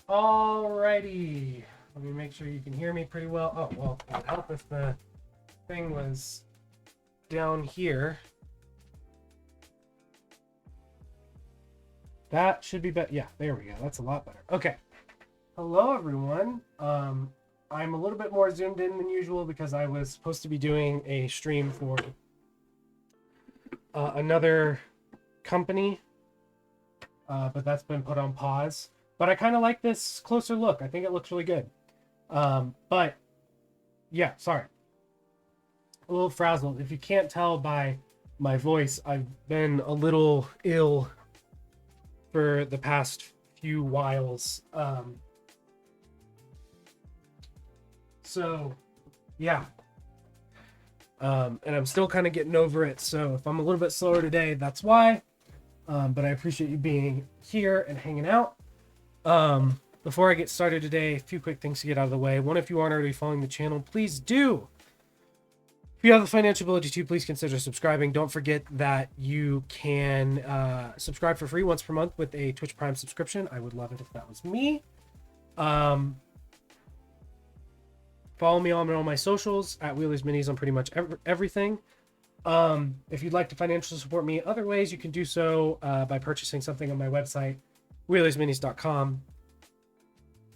Alrighty. Let me make sure you can hear me pretty well. Oh, well, it would help if the thing was down here. That should be better. Yeah, there we go. That's a lot better. Okay. Hello, everyone. I'm a little bit more zoomed in than usual because I was supposed to be doing a stream for another company, but that's been put on pause. But I kind of like this closer look. I think it looks really good. But yeah, sorry. A little frazzled. If you can't tell by my voice, I've been a little ill for the past few whiles. So yeah. And I'm still kind of getting over it. So if I'm a little bit slower today, that's why. But I appreciate you being here and hanging out. Before I get started today, a few quick things to get out of the way. One, if you aren't already following the channel, please do. If you have the financial ability to, please consider subscribing. Don't forget that you can subscribe for free once per month with a Twitch Prime subscription. I would love it if that was me. Follow me on all my socials at Wheelers Minis on pretty much everything. If you'd like to financially support me other ways, you can do so by purchasing something on my website, wheelersminis.com.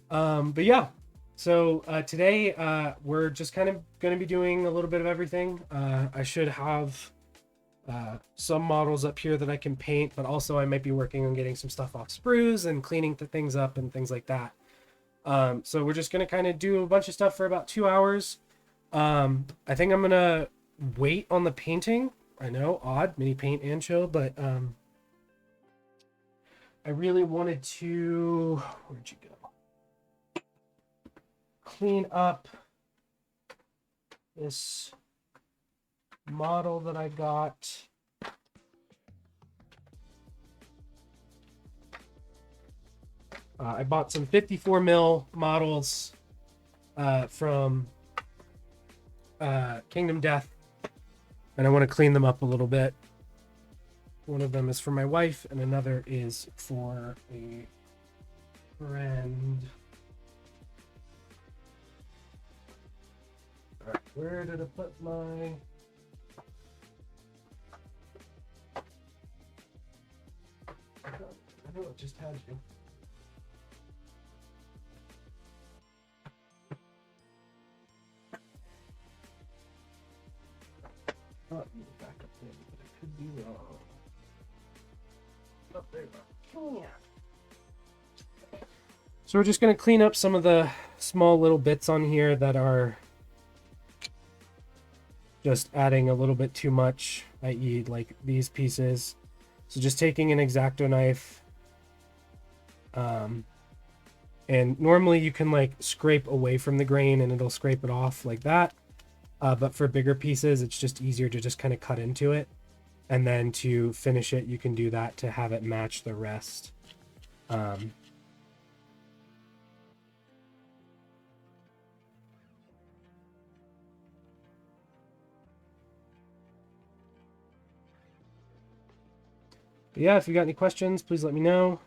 But yeah, so today we're just kind of going to be doing a little bit of everything. I should have some models up here that I can paint, but also I might be working on getting some stuff off sprues and cleaning the things up and things like that. So we're just going to kind of do a bunch of stuff for about 2 hours. I think I'm going to wait on the painting. I know, odd, mini paint and chill, but I really wanted to, where'd you go? Clean up this model that I got. I bought some 54 mil models from Kingdom Death, and I want to clean them up a little bit. One of them is for my wife, and another is for a friend. All right, where did I put my... I know it just had you. Oh, back up there, but I could be wrong. Oh, there you are. Yeah. So we're just going to clean up some of the small little bits on here that are just adding a little bit too much, i.e. like these pieces. So just taking an X-Acto knife, and normally you can like scrape away from the grain and it'll scrape it off like that. But for bigger pieces, it's just easier to just kind of cut into it. And then to finish it, you can do that to have it match the rest. But yeah, if you got any questions, please let me know.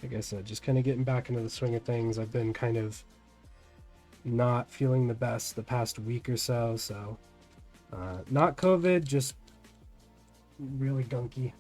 Like I said, just kind of getting back into the swing of things. I've been kind of not feeling the best the past week or so. So not COVID, just really gunky.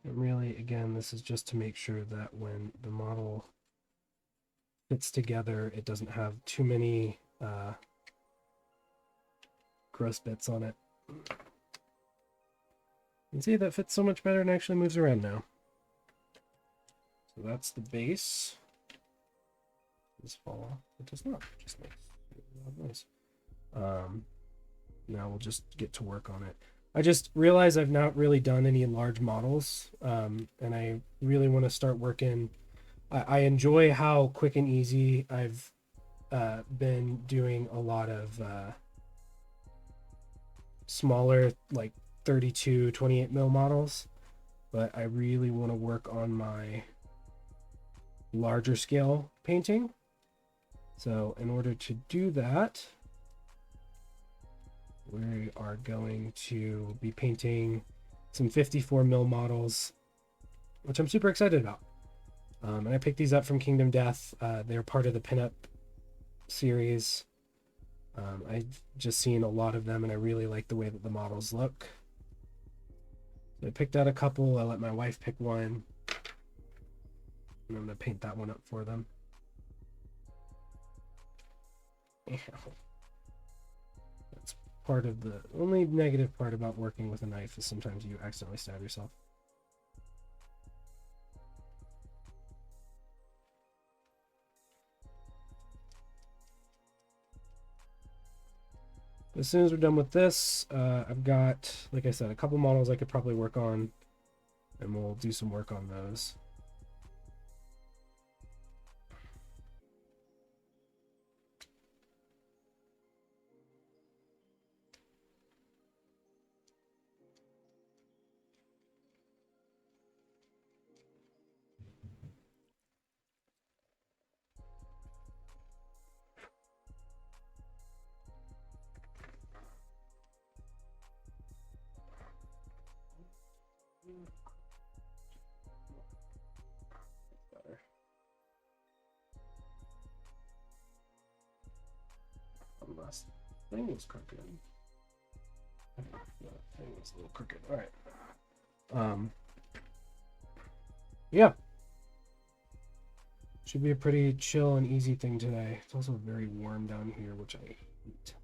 And really, again, this is just to make sure that when the model fits together, it doesn't have too many gross bits on it. You can see that fits so much better and actually moves around now. So that's the base. Does this fall off? It does not. It just makes a lot of noise. now we'll just get to work on it. I just realized I've not really done any large models, and I really want to start working. I enjoy how quick and easy I've been doing a lot of smaller, like 32, 28 mil models, but I really want to work on my larger scale painting. So in order to do that, we are going to be painting some 54 mil models, which I'm super excited about. And I picked these up from Kingdom Death. They're part of the pinup series. I've just seen a lot of them and I really like the way that the models look. So I picked out a couple. I let my wife pick one. And I'm going to paint that one up for them. That's part of the only negative part about working with a knife is sometimes you accidentally stab yourself. As soon as we're done with this, I've got, like I said, a couple models I could probably work on, and we'll do some work on those. Last thing was crooked. The thing was a little crooked. All right. Yeah. Should be a pretty chill and easy thing today. It's also very warm down here, which I hate.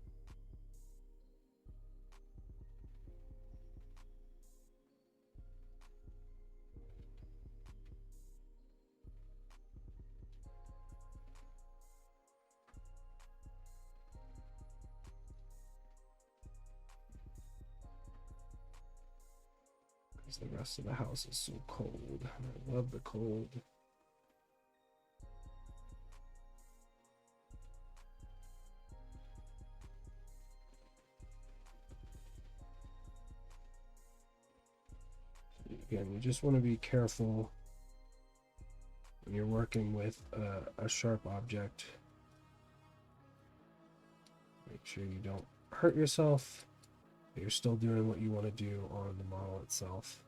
Because the rest of the house is so cold. I love the cold. Again, you just want to be careful when you're working with a sharp object. Make sure you don't hurt yourself, but you're still doing what you want to do on the model itself.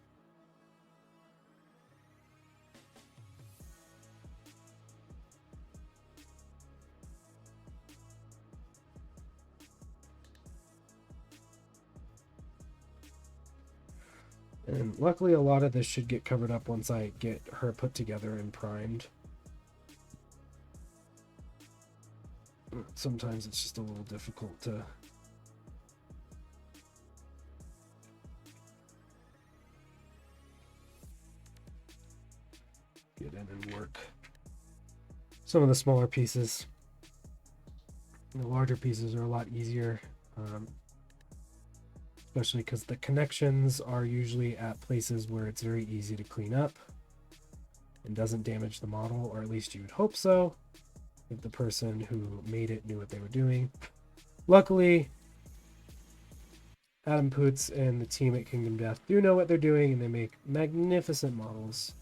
And luckily a lot of this should get covered up once I get her put together and primed. Sometimes it's just a little difficult to get in and work. Some of the smaller pieces. The larger pieces are a lot easier. Especially because the connections are usually at places where it's very easy to clean up and doesn't damage the model, or at least you would hope so, if the person who made it knew what they were doing. Luckily, Adam Poots and the team at Kingdom Death do know what they're doing, and they make magnificent models.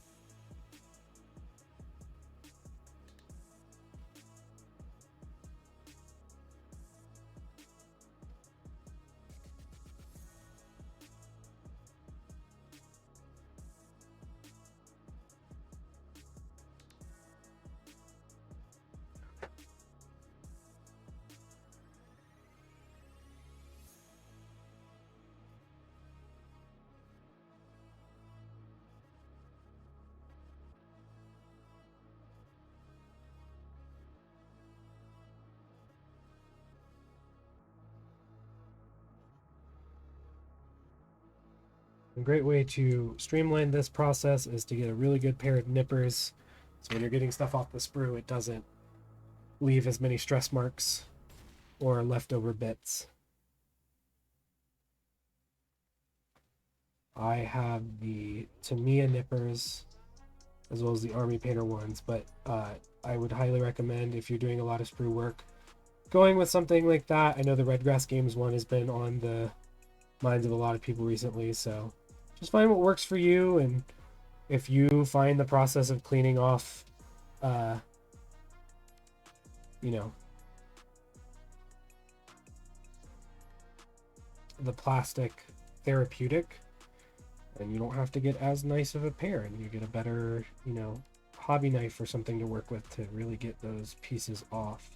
A great way to streamline this process is to get a really good pair of nippers, so when you're getting stuff off the sprue, it doesn't leave as many stress marks or leftover bits. I have the Tamiya nippers as well as the Army Painter ones, but I would highly recommend, if you're doing a lot of sprue work, going with something like that. I know the Redgrass Games one has been on the minds of a lot of people recently, so just find what works for you. And if you find the process of cleaning off, uh, you know, the plastic therapeutic, and you don't have to get as nice of a pair, and you get a better, hobby knife or something to work with to really get those pieces off.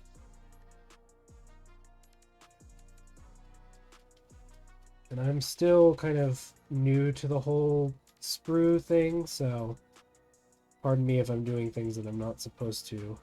And I'm still kind of new to the whole sprue thing, so pardon me if I'm doing things that I'm not supposed to.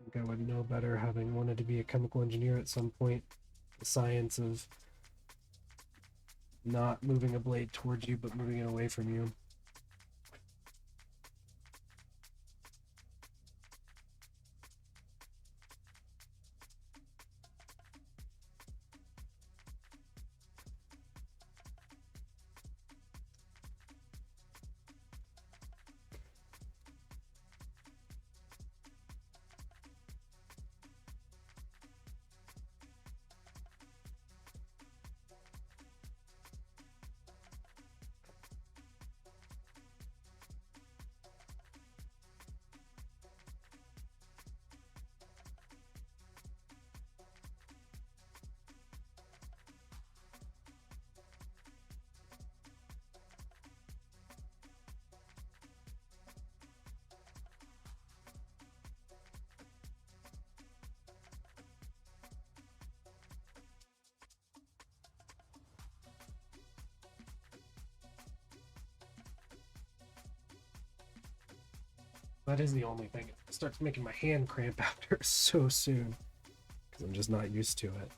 I think I would know better, having wanted to be a chemical engineer at some point. The science of not moving a blade towards you, but moving it away from you. That is the only thing. It starts making my hand cramp after so soon, because I'm just not used to it.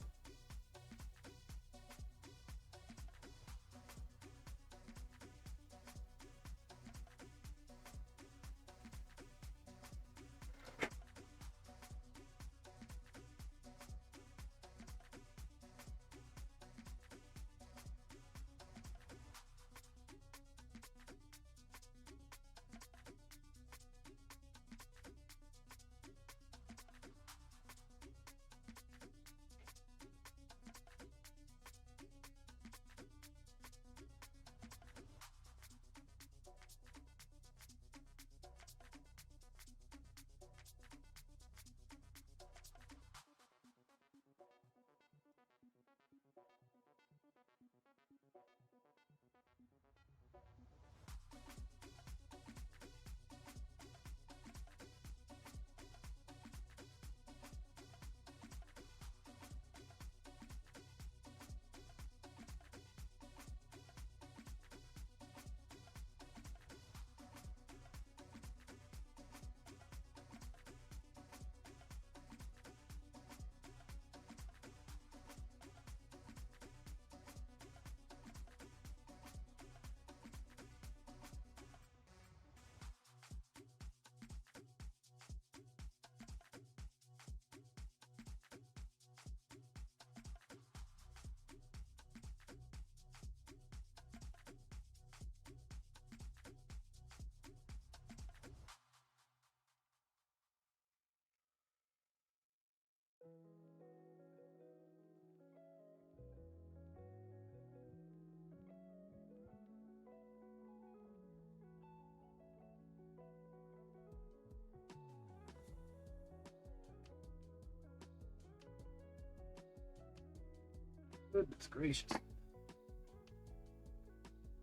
Goodness gracious.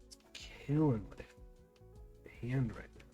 It's killing my hand right now.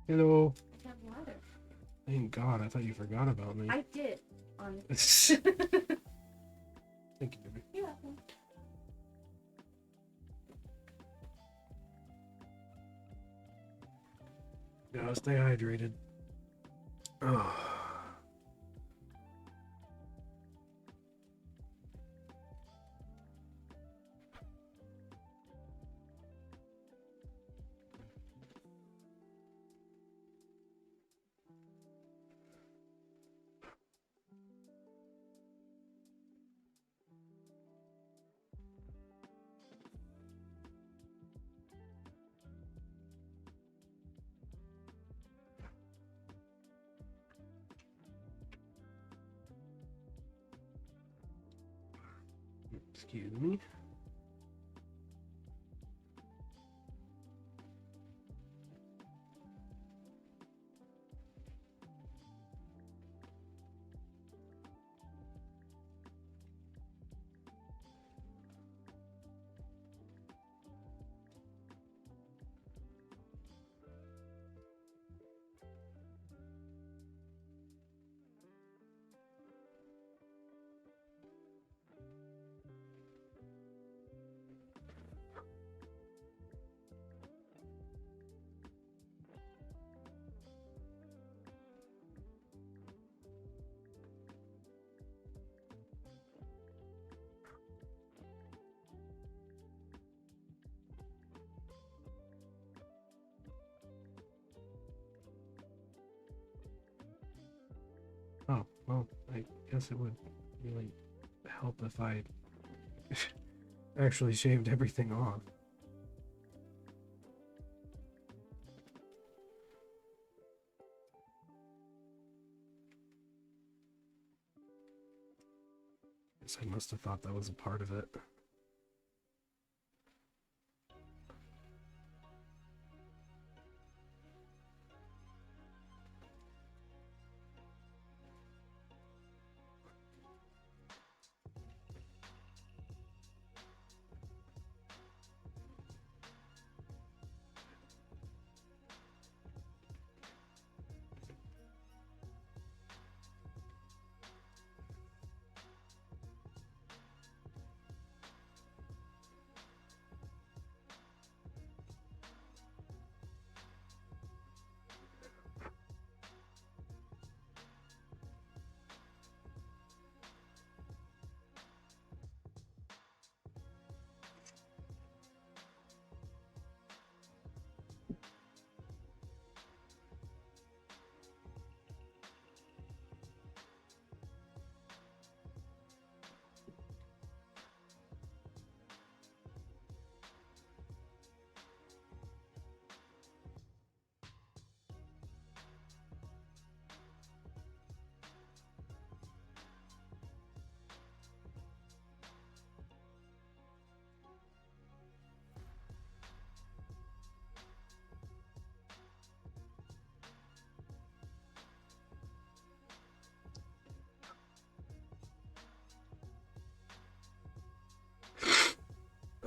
Hello. I have water. Thank God. I thought you forgot about me. I did. On. Thank you, baby. You're welcome. Gotta stay hydrated. Oh. Excuse me. Well, I guess it would really help if I actually shaved everything off. Guess I must have thought that was a part of it.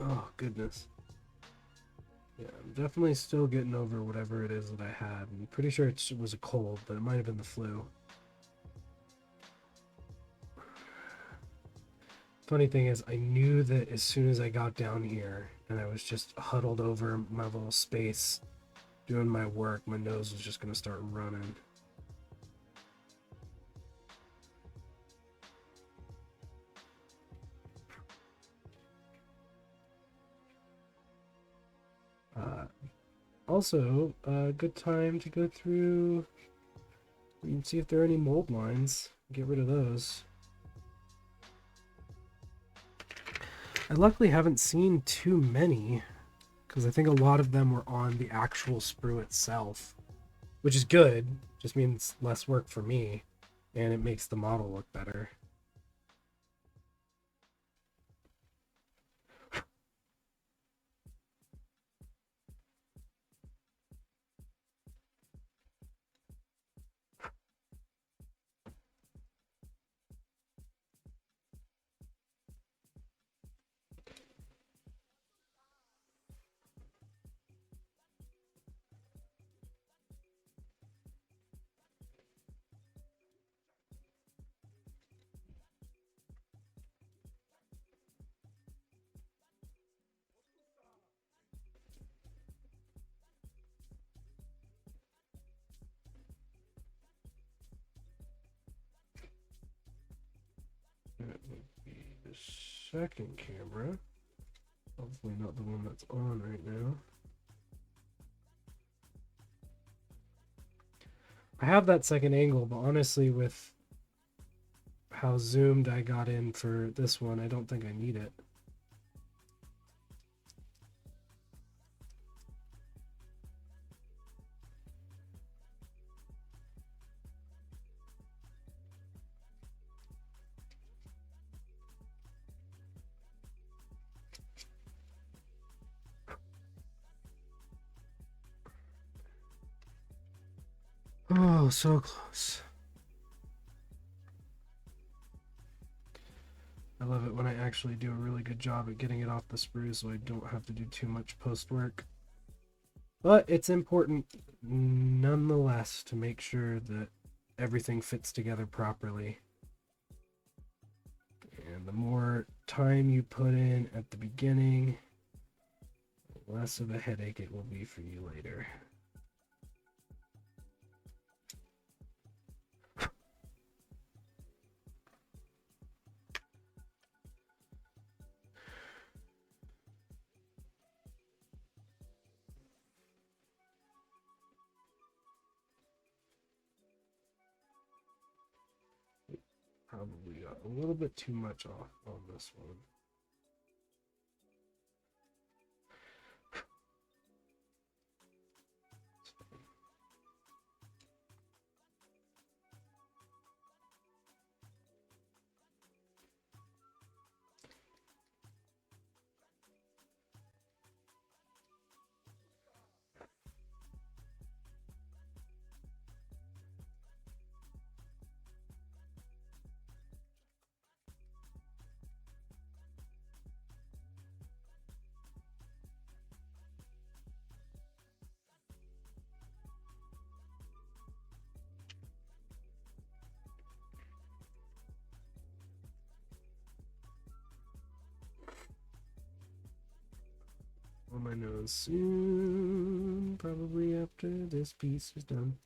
Oh, goodness. Yeah, I'm definitely still getting over whatever it is that I had. I'm pretty sure it was a cold, but it might have been the flu. Funny thing is, I knew that as soon as I got down here and I was just huddled over my little space doing my work, my nose was just going to start running. Also, a good time to go through and see if there are any mold lines. Get rid of those. I luckily haven't seen too many, because I think a lot of them were on the actual sprue itself, which is good. Just means less work for me, and it makes the model look better. That would be the second camera. Hopefully not the one that's on right now. I have that second angle, but honestly, with how zoomed I got in for this one, I don't think I need it. Oh, so close. I love it when I actually do a really good job at getting it off the sprue so I don't have to do too much post work. But it's important nonetheless to make sure that everything fits together properly. And the more time you put in at the beginning, the less of a headache it will be for you later. probably got a little bit too much off on this one. On my nose soon, probably after this piece is done.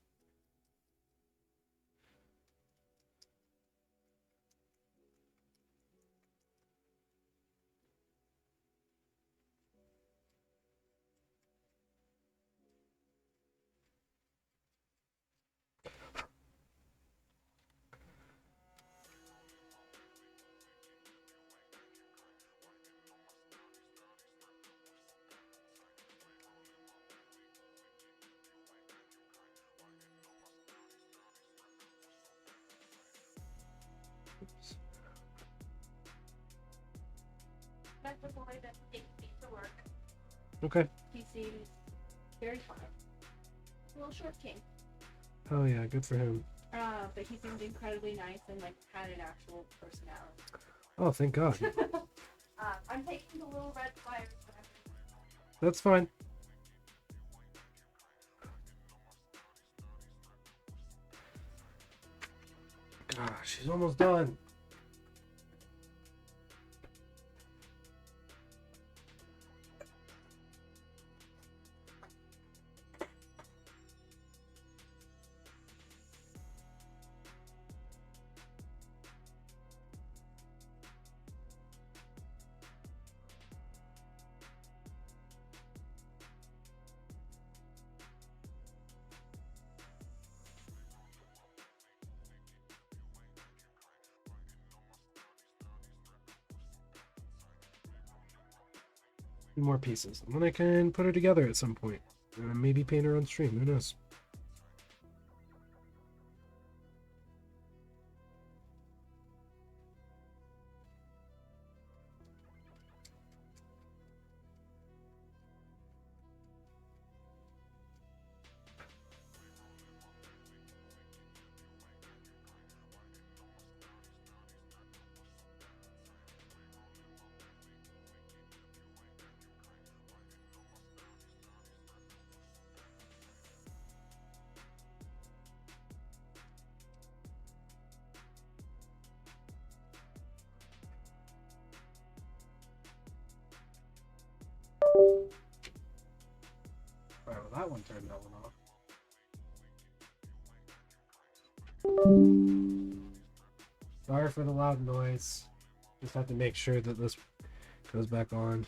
Oops. That's the boy that takes me to work. Okay. He seems very fine. A little short king. Oh yeah, good for him. But he seemed incredibly nice and like had an actual personality. Oh, thank God. I'm taking the little red flyers. That's fine. Gosh, she's almost done. More pieces. And then I can put her together at some point. Maybe paint her on stream. Who knows? Alright, well that one turned that one off. Sorry for the loud noise. Just have to make sure that this goes back on.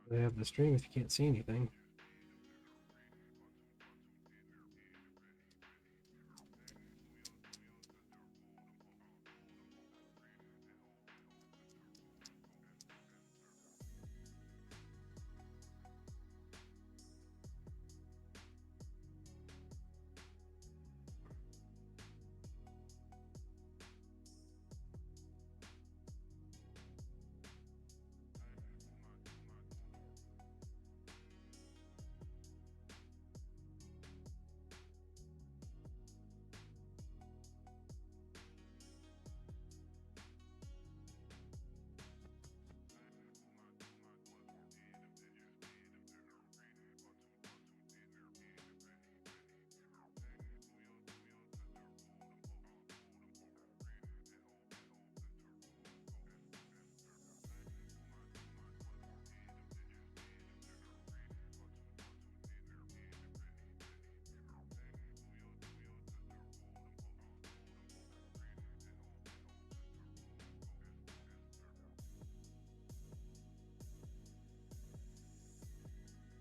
They have the stream if you can't see anything.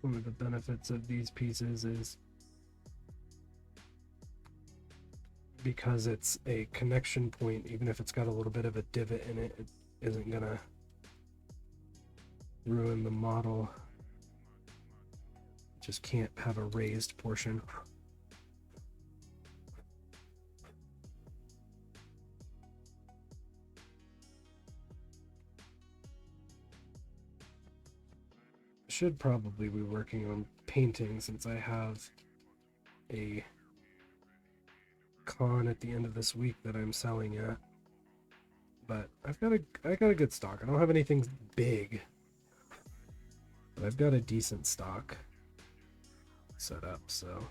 one of the benefits of these pieces is because it's a connection point, even if it's got a little bit of a divot in it, it isn't gonna ruin the model. Just can't have a raised portion. Should probably be working on painting since I have a con at the end of this week that I'm selling at. But I got a good stock. I don't have anything big, but I've got a decent stock set up, so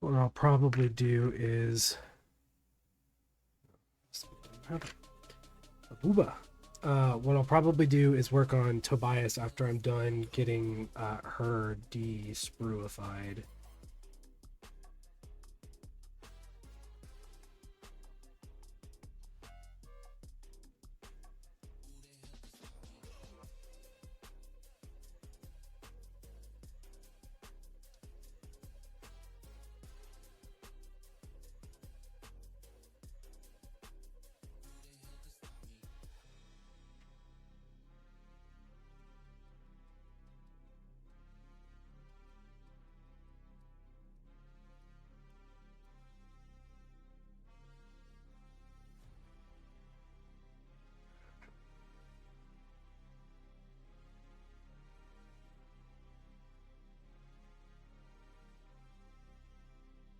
what I'll probably do is what I'll probably do is work on Tobias after I'm done getting her de-spruified.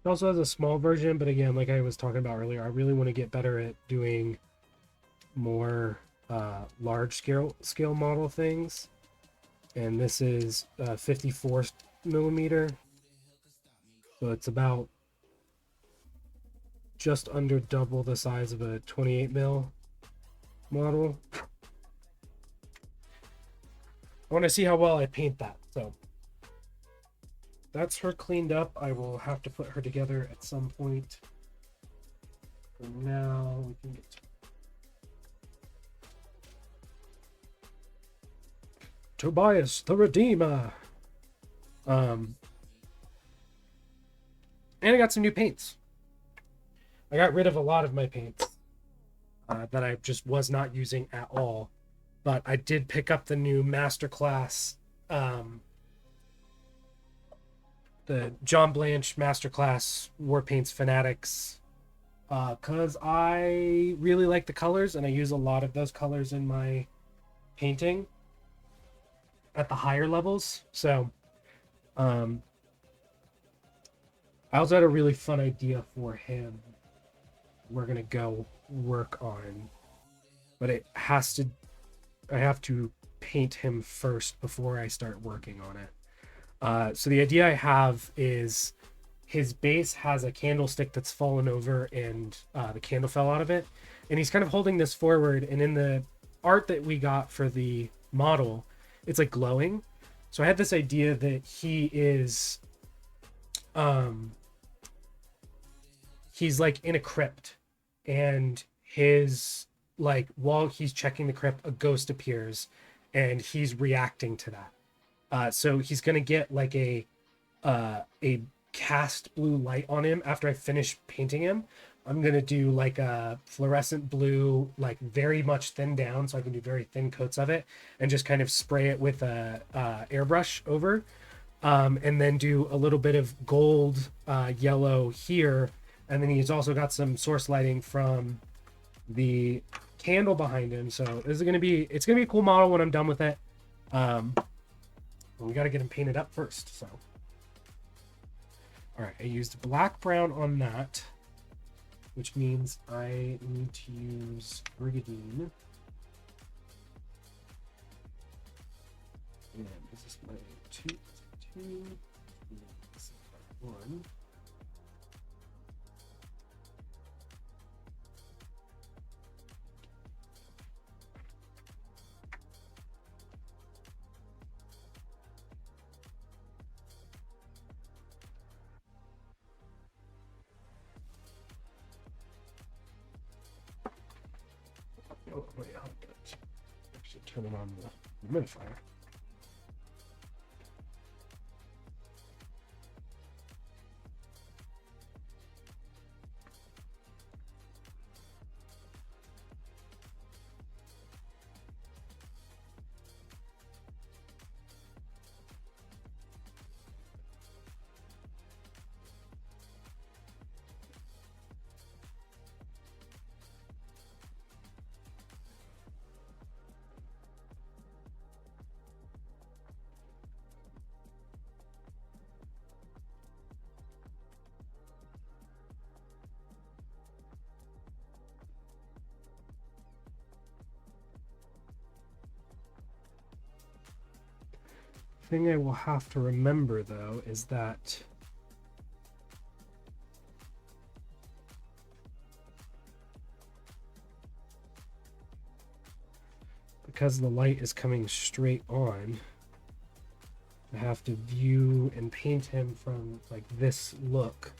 It also has a small version, but again, like I was talking about earlier, I really want to get better at doing more large scale model things. And this is 54 millimeter, so it's about just under double the size of a 28 mil model. I want to see how well I paint that. So that's her cleaned up. I will have to put her together at some point. For now, we can get Tobias the Redeemer. And I got some new paints. I got rid of a lot of my paints that I just was not using at all. But I did pick up the new Masterclass, the John Blanche Masterclass War Paints Fanatics, because I really like the colors and I use a lot of those colors in my painting at the higher levels. So I also had a really fun idea for him we're gonna go work on, but I have to paint him first before I start working on it. So the idea I have is his base has a candlestick that's fallen over and the candle fell out of it, and he's kind of holding this forward, and in the art that we got for the model, it's like glowing. So I had this idea that he is he's like in a crypt, and his, like, while he's checking the crypt, a ghost appears and he's reacting to that. So he's gonna get like a cast blue light on him after I finish painting him. I'm gonna do like a fluorescent blue, like very much thinned down, so I can do very thin coats of it, and just kind of spray it with a airbrush over, and then do a little bit of gold, yellow here, and then he's also got some source lighting from the candle behind him. So this is gonna be a cool model when I'm done with it. We got to get him painted up first. So, all right, I used black brown on that, which means I need to use Brigadine. And this is my two, this is my one. Oh, wait, I'll actually turn it on the humidifier. Thing I will have to remember though is that because the light is coming straight on, I have to view and paint him from like this look.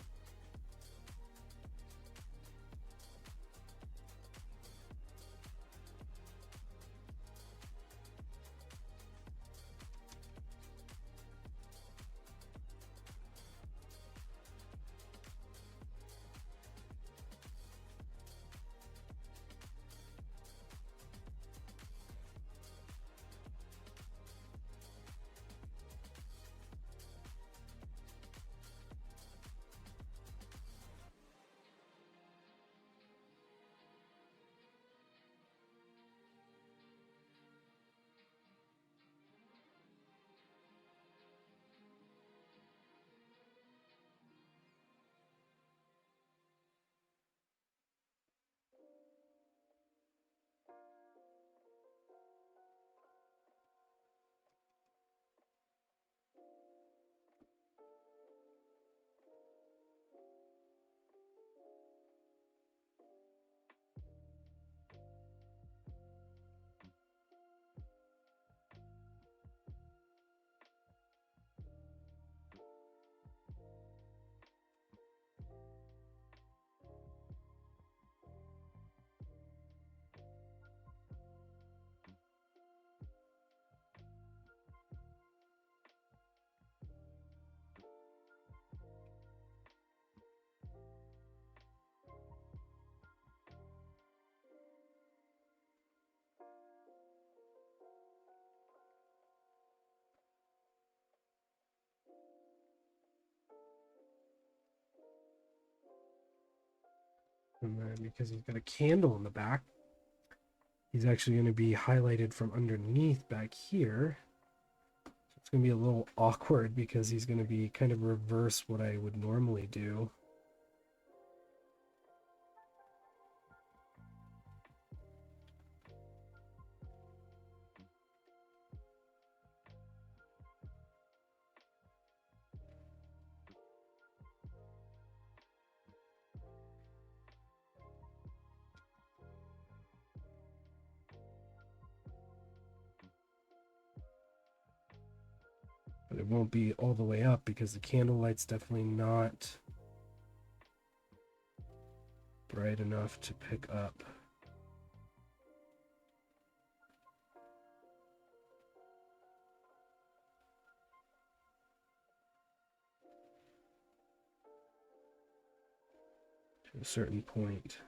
And then because he's got a candle in the back, he's actually going to be highlighted from underneath back here. So it's going to be a little awkward because he's going to be kind of reverse what I would normally do. But it won't be all the way up because the candlelight's definitely not bright enough to pick up. To a certain point.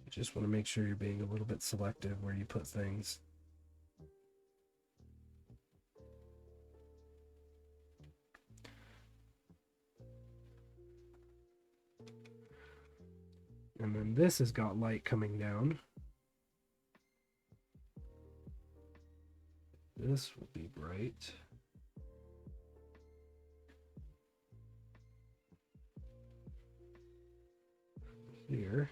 You just want to make sure you're being a little bit selective where you put things. And then this has got light coming down. This will be bright. Here.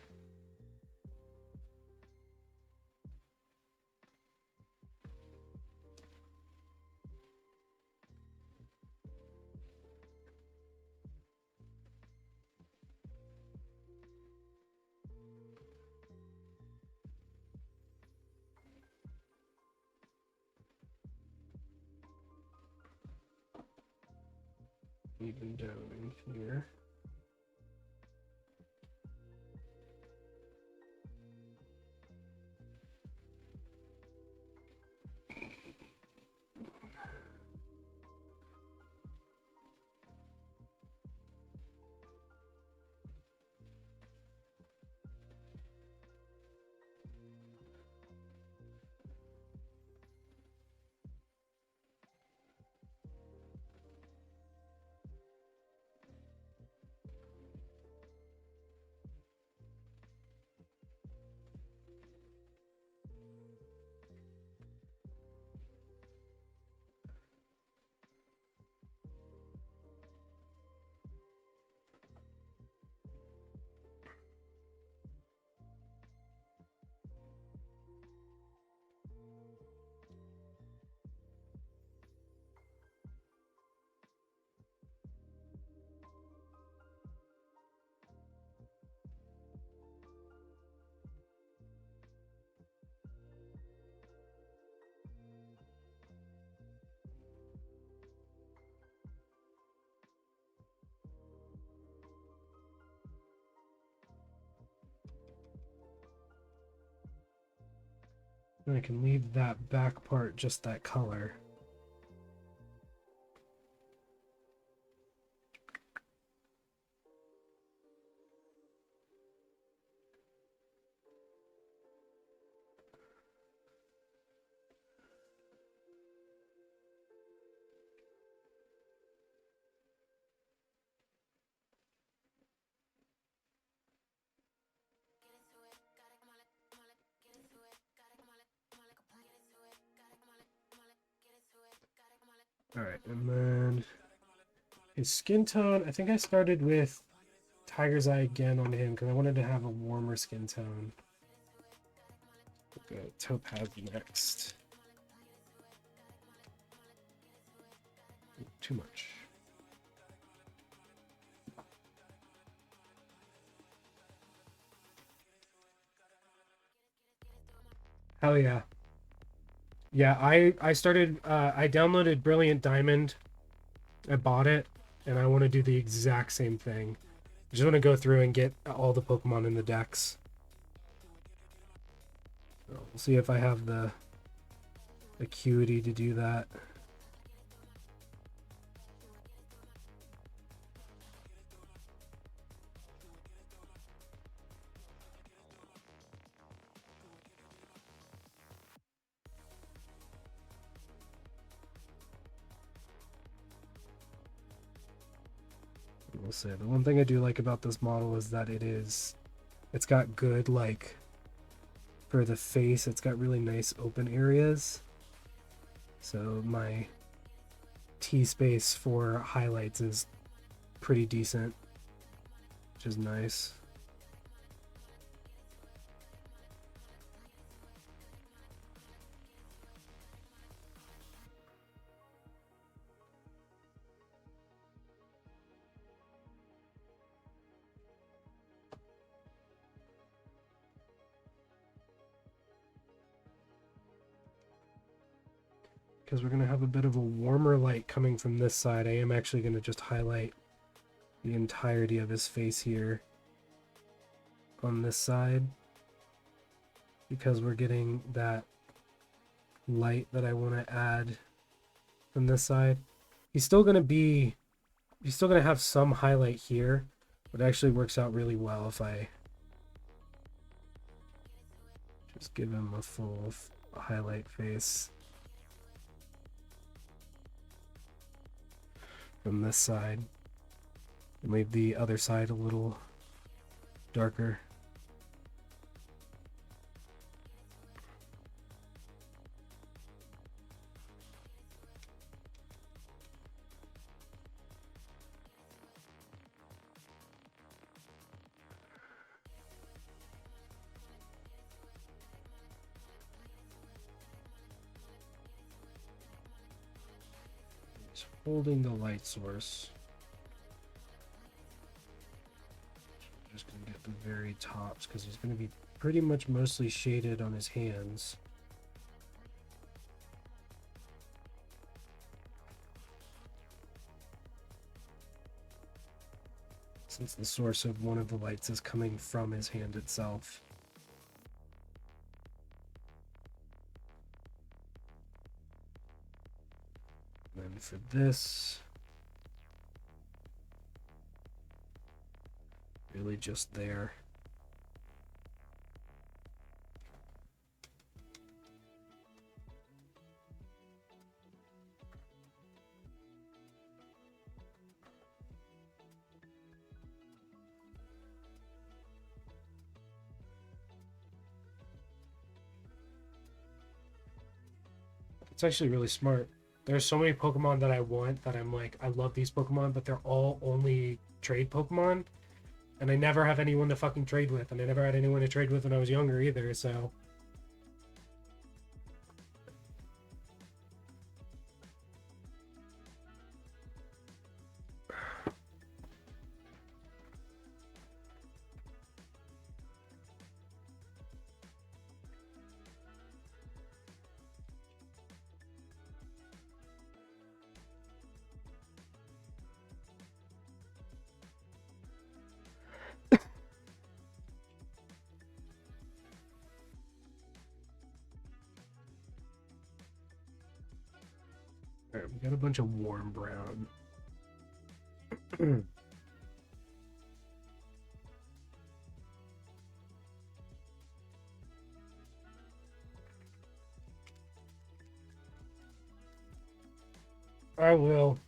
even down in here. And I can leave that back part just that color. Alright, and then his skin tone, I think I started with Tiger's Eye again on him because I wanted to have a warmer skin tone. We'll go Topaz next. Too much. Hell yeah. Yeah, I started I downloaded Brilliant Diamond. I bought it and I want to do the exact same thing. I just want to go through and get all the Pokemon in the decks. So we'll see if I have the acuity to do that. We'll say the one thing I do like about this model is that it's got good, like, for the face, it's got really nice open areas. So my T-space for highlights is pretty decent, which is nice. Because we're going to have a bit of a warmer light coming from this side, I am actually going to just highlight the entirety of his face here on this side, because we're getting that light that I want to add from this side. He's still going to have some highlight here, but it actually works out really well if I just give him a full highlight face from this side and leave the other side a little darker. Holding the light source. Just gonna get the very tops because he's gonna be pretty much mostly shaded on his hands. since the source of one of the lights is coming from his hand itself. And then for this, really just there. It's actually really smart. There's so many Pokemon that I want that I'm like, I love these Pokemon, but they're all only trade Pokemon. And I never have anyone to fucking trade with, and I never had anyone to trade with when I was younger either, so. Alright, we got a bunch of warm brown. I will.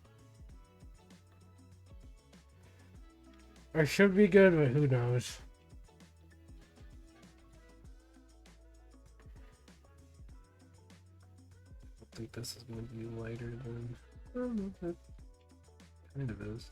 I should be good, but who knows? I think this is going to be lighter than... I don't know, it kind of is.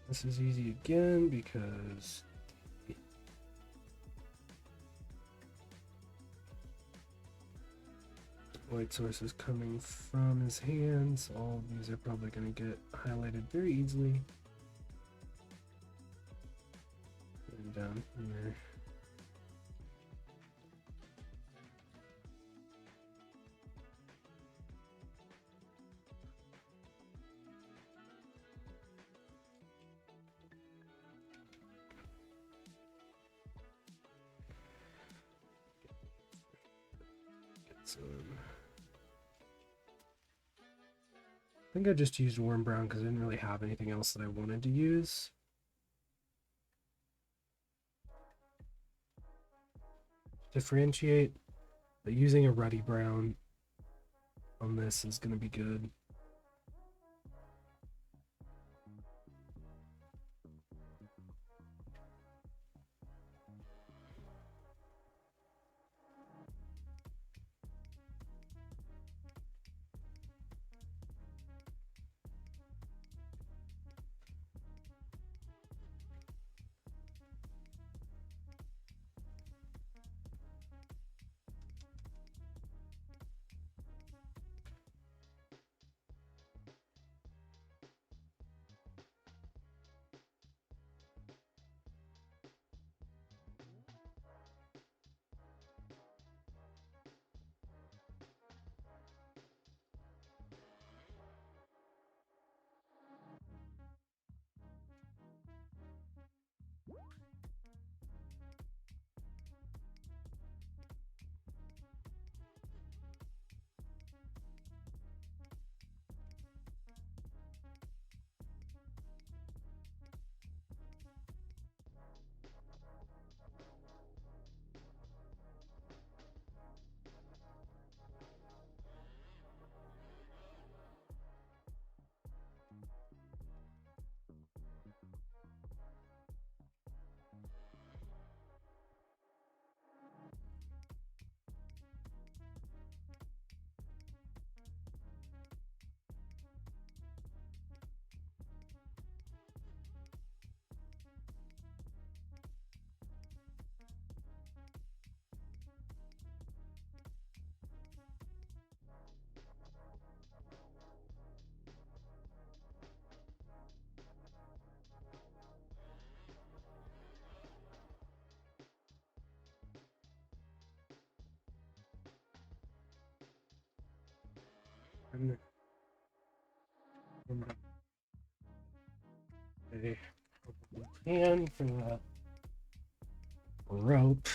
This is easy again because light source is coming from his hands. All of these are probably going to get highlighted very easily. And down here. I think I just used warm brown because I didn't really have anything else that I wanted to use. Differentiate, but using a ruddy brown on this is going to be good. on a pan for the rope.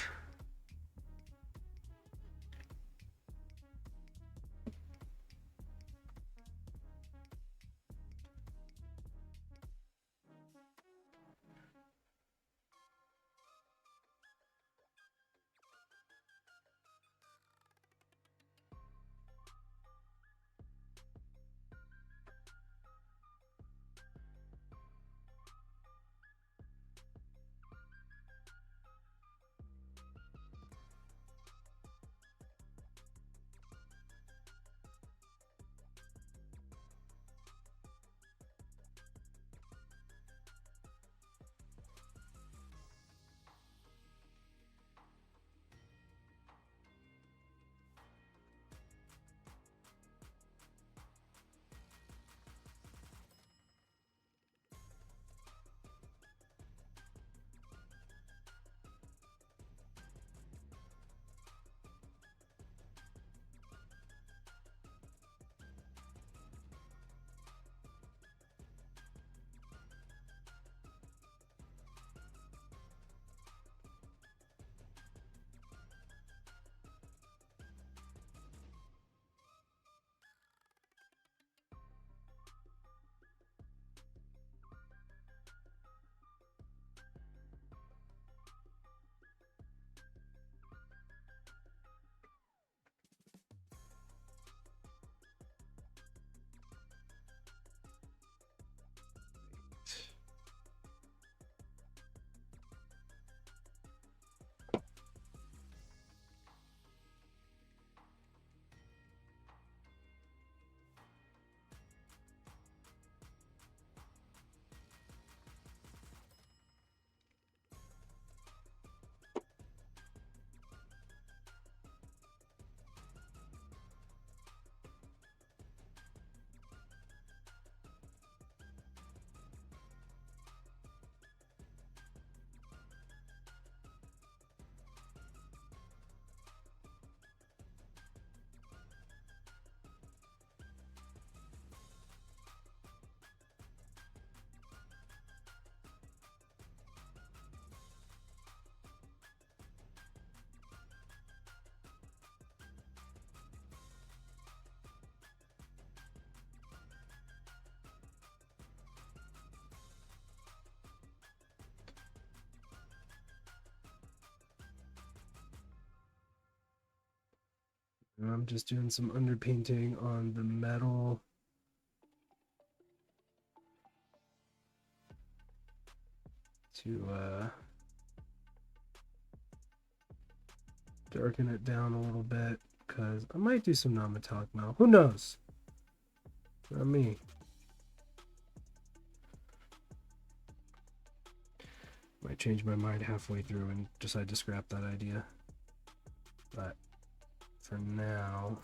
And I'm just doing some underpainting on the metal. To darken it down a little bit, because I might do some non-metallic metal. Who knows? Not me. Might change my mind halfway through and decide to scrap that idea. But for now,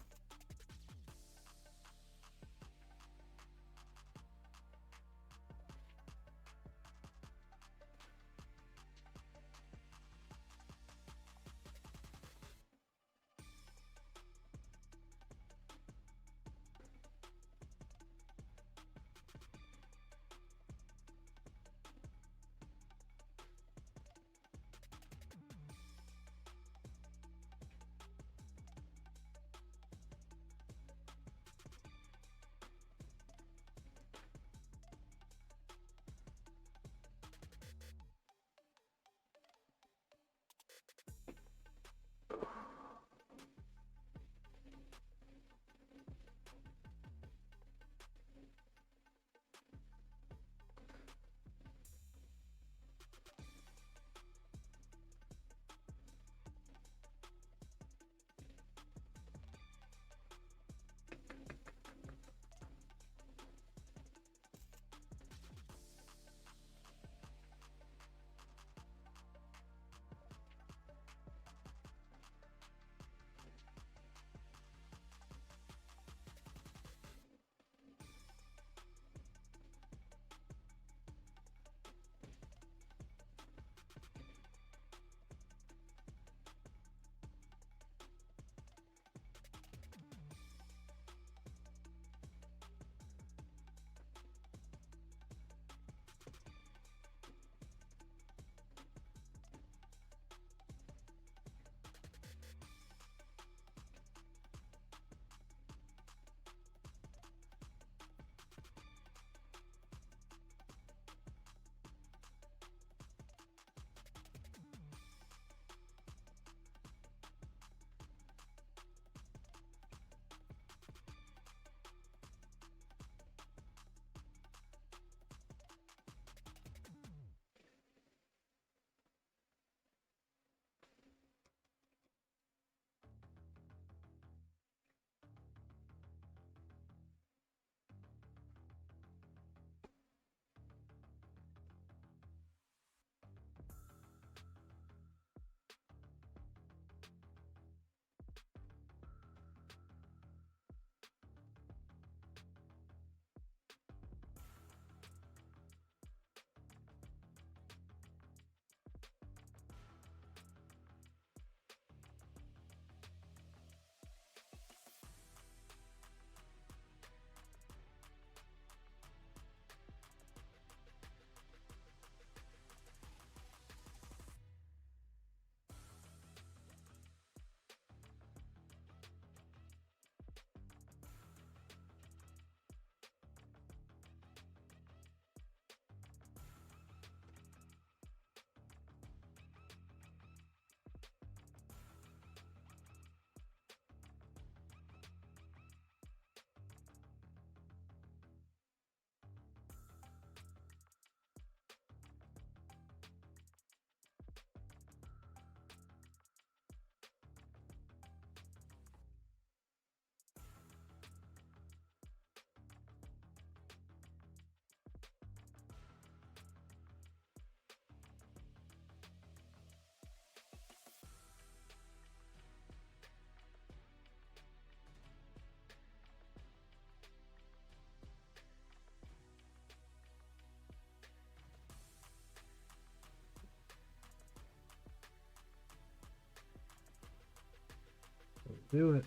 do it.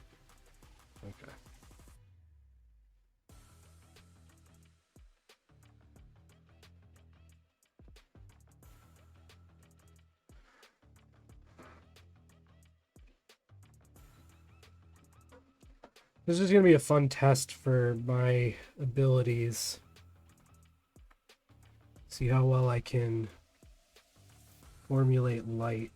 Okay. This is going to be a fun test for my abilities. See how well I can formulate light.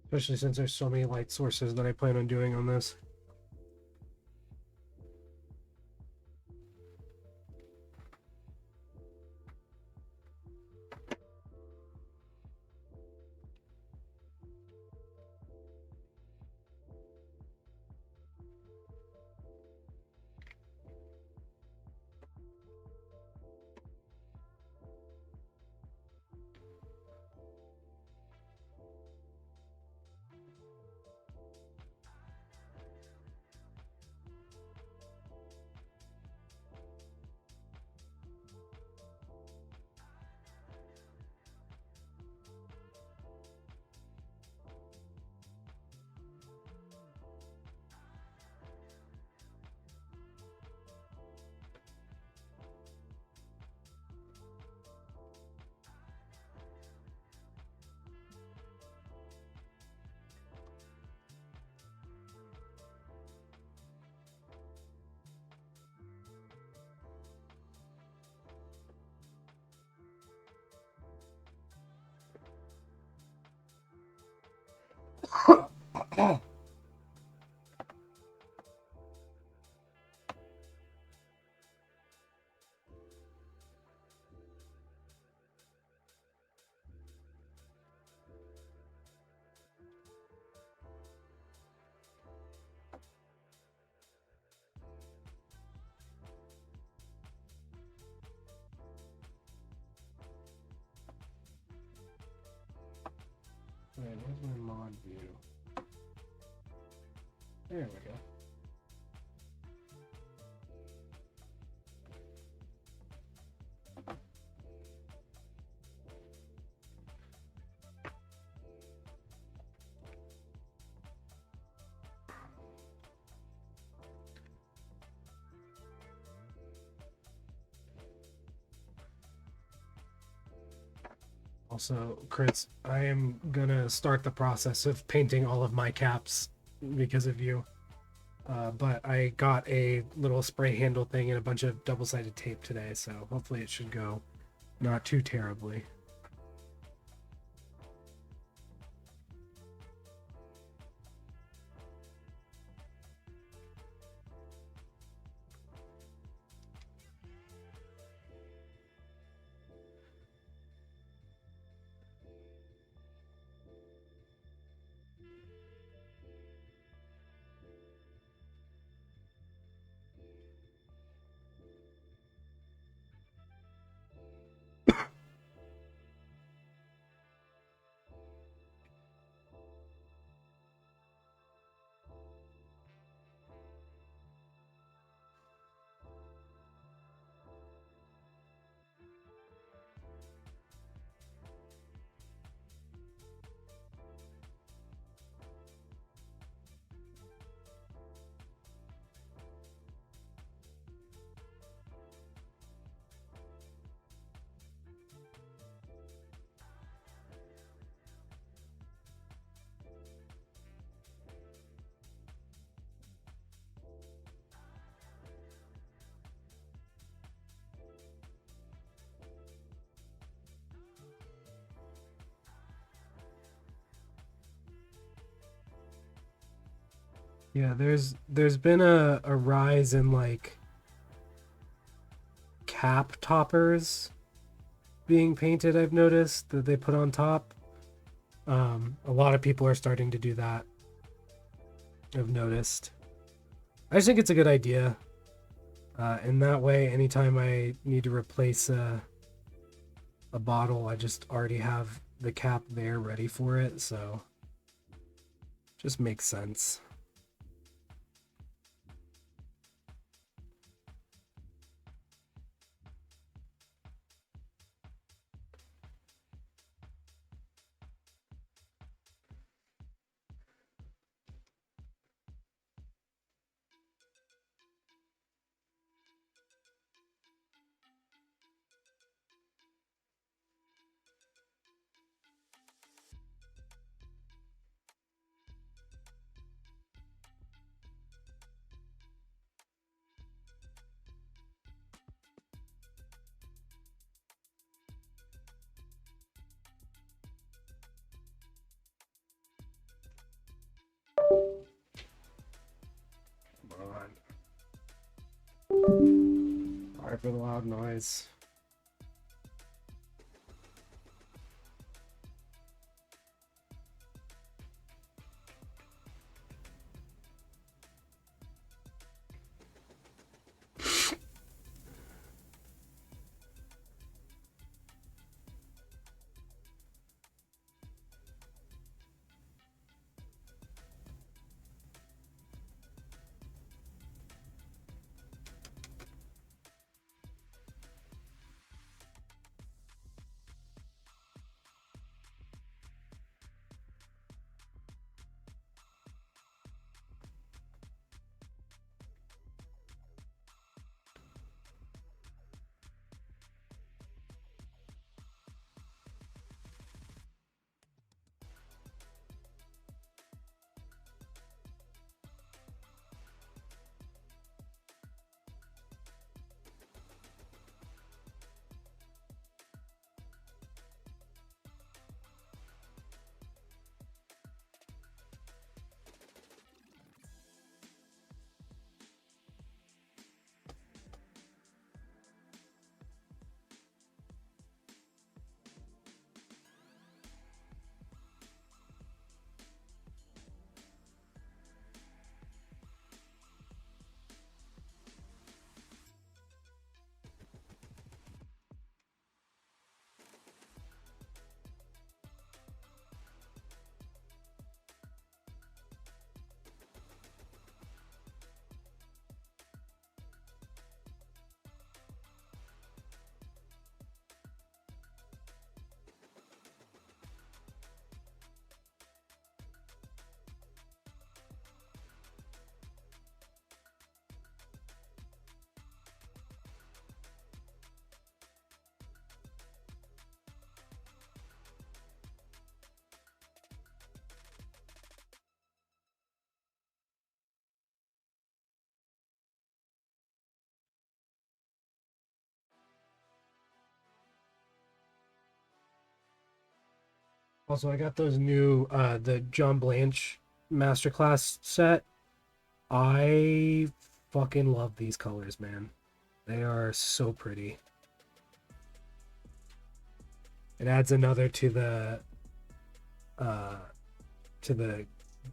Especially since there's so many light sources that I plan on doing on this. Wait, where's my mod view? There we go. Also, Chris, I am gonna start the process of painting all of my caps because of you. But I got a little spray handle thing and a bunch of double-sided tape today, so hopefully it should go not too terribly. Yeah, there's been a rise in like cap toppers being painted. I've noticed that they put on top. A lot of people are starting to do that. I've noticed. I just think it's a good idea. In that way, anytime I need to replace a bottle, I just already have the cap there ready for it, so just makes sense. Come on. Sorry for the loud noise. Also, I got those new the John Blanche Masterclass set. I fucking love these colors, man. They are so pretty. It adds another uh to the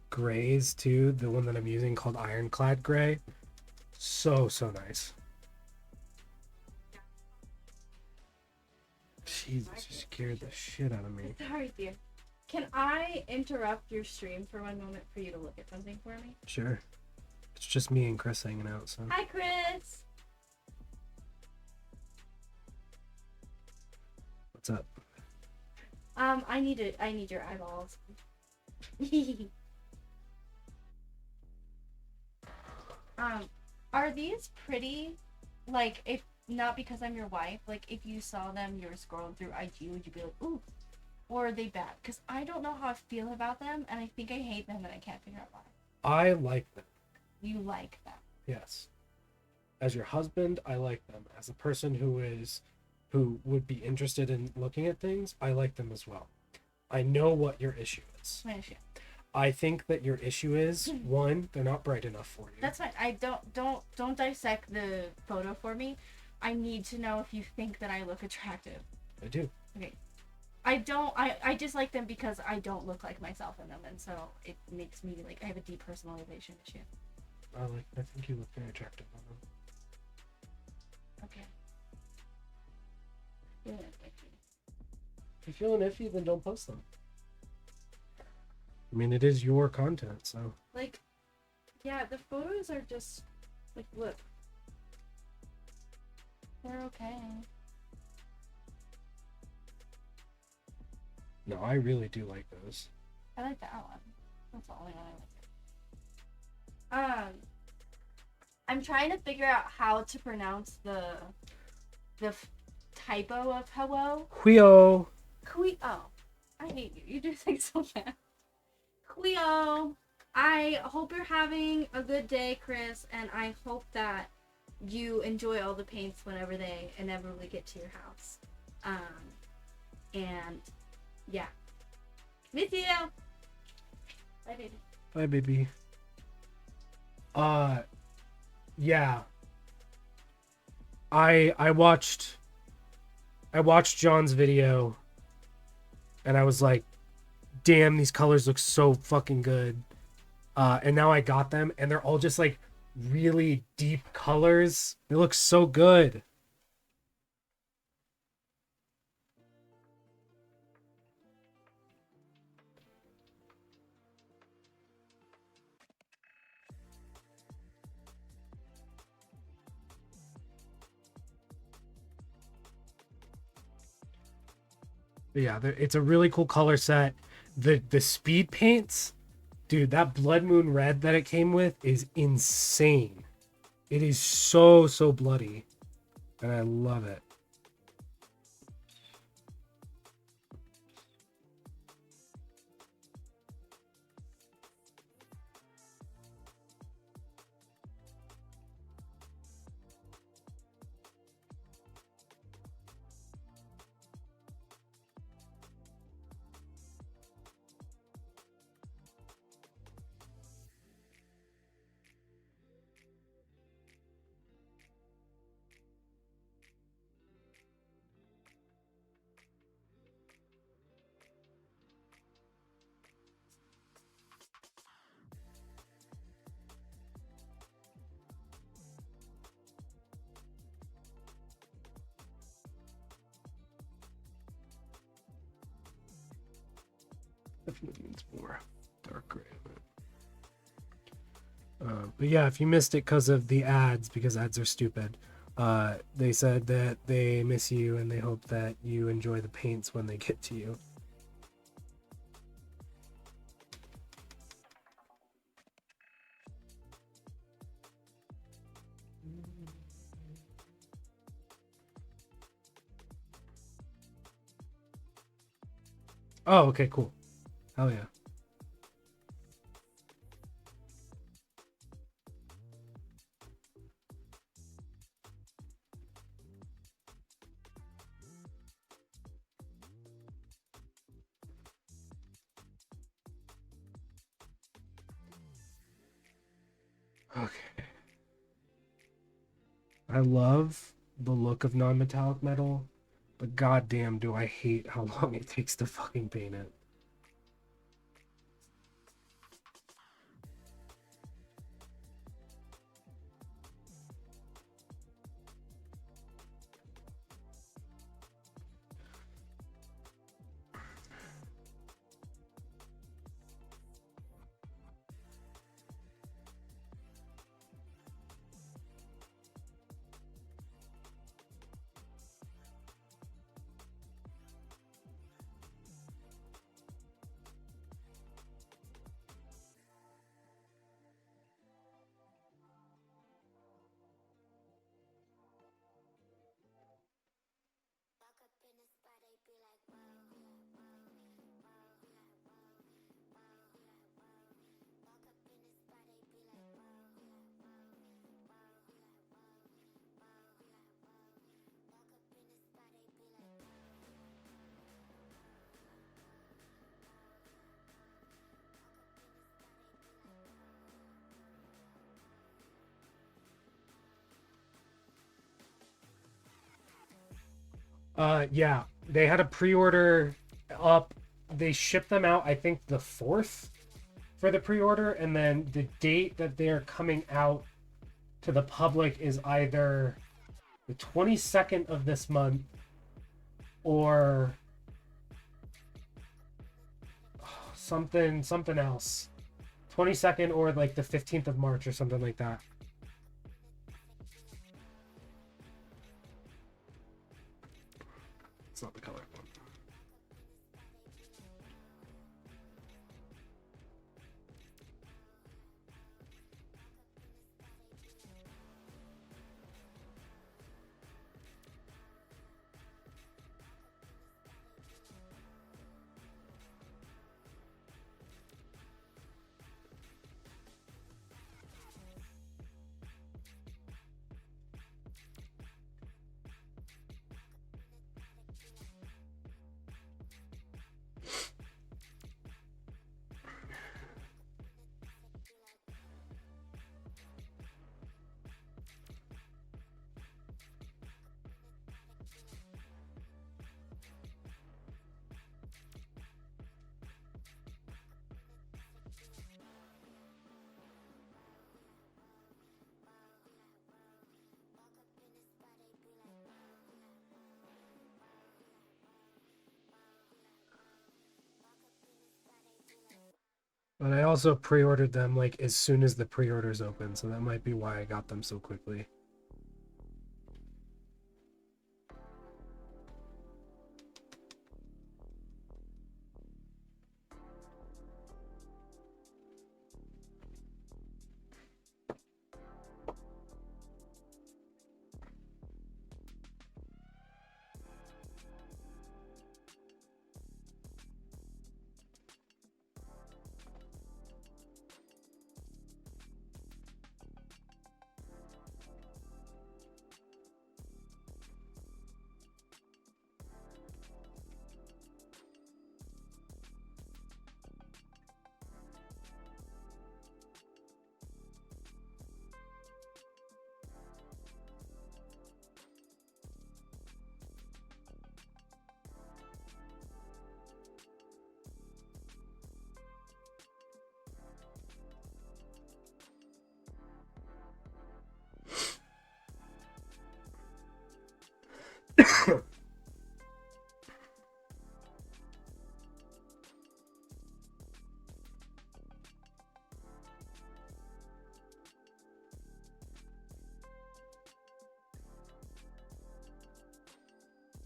grays too. The one that I'm using called Ironclad Gray. So nice. Jesus, you scared the shit out of me. Sorry, dear. Can I interrupt your stream for one moment for you to look at something for me? Sure. It's just me and Chris hanging out, so. Hi, Chris. What's up? I need your eyeballs. Are these pretty? Like, if not because I'm your wife, like if you saw them, you were scrolling through IG, would you be like, ooh? Or are they bad? Because I don't know how I feel about them, and I think I hate them, and I can't figure out why. I like them. You like them? Yes. As your husband, I like them. As a person who would be interested in looking at things, I like them as well. I know what your issue is. My issue. I think that your issue is one, they're not bright enough for you. That's fine. I don't dissect the photo for me. I need to know if you think that I look attractive. I do. Okay. I don't. I just like them because I don't look like myself in them, and so it makes me like I have a depersonalization issue. I think you look very attractive on them. Okay. If you're feeling iffy, then don't post them. I mean, it is your content, so. Like, yeah, the photos are just like, look, they're okay. No, I really do like those. I like that one. That's the only one I like. I'm trying to figure out how to pronounce the typo of hello. Huio. Oh, I hate you. You do things so bad. Huio. I hope you're having a good day, Chris, and I hope that you enjoy all the paints whenever they inevitably get to your house. And yeah. Miss you. Bye, baby. Bye, baby. Yeah. I watched John's video and I was like, damn, these colors look so fucking good. And now I got them and they're all just like really deep colors. They look so good. But yeah, it's a really cool color set. The speed paints, dude, that Blood Moon Red that it came with is insane. It is so bloody, and I love it. Definitely needs more dark gray. But yeah, if you missed it because of the ads, because ads are stupid, they said that they miss you and they hope that you enjoy the paints when they get to you. Oh, okay, cool. Hell yeah. Okay. I love the look of non-metallic metal, but goddamn do I hate how long it takes to fucking paint it. Yeah, they had a pre-order up. They shipped them out, I think, the 4th for the pre-order, and then the date that they're coming out to the public is either the 22nd of this month or something else. 22nd or like the 15th of March or something like that. It's not the color one. But I also pre-ordered them like as soon as the pre-orders open, so that might be why I got them so quickly.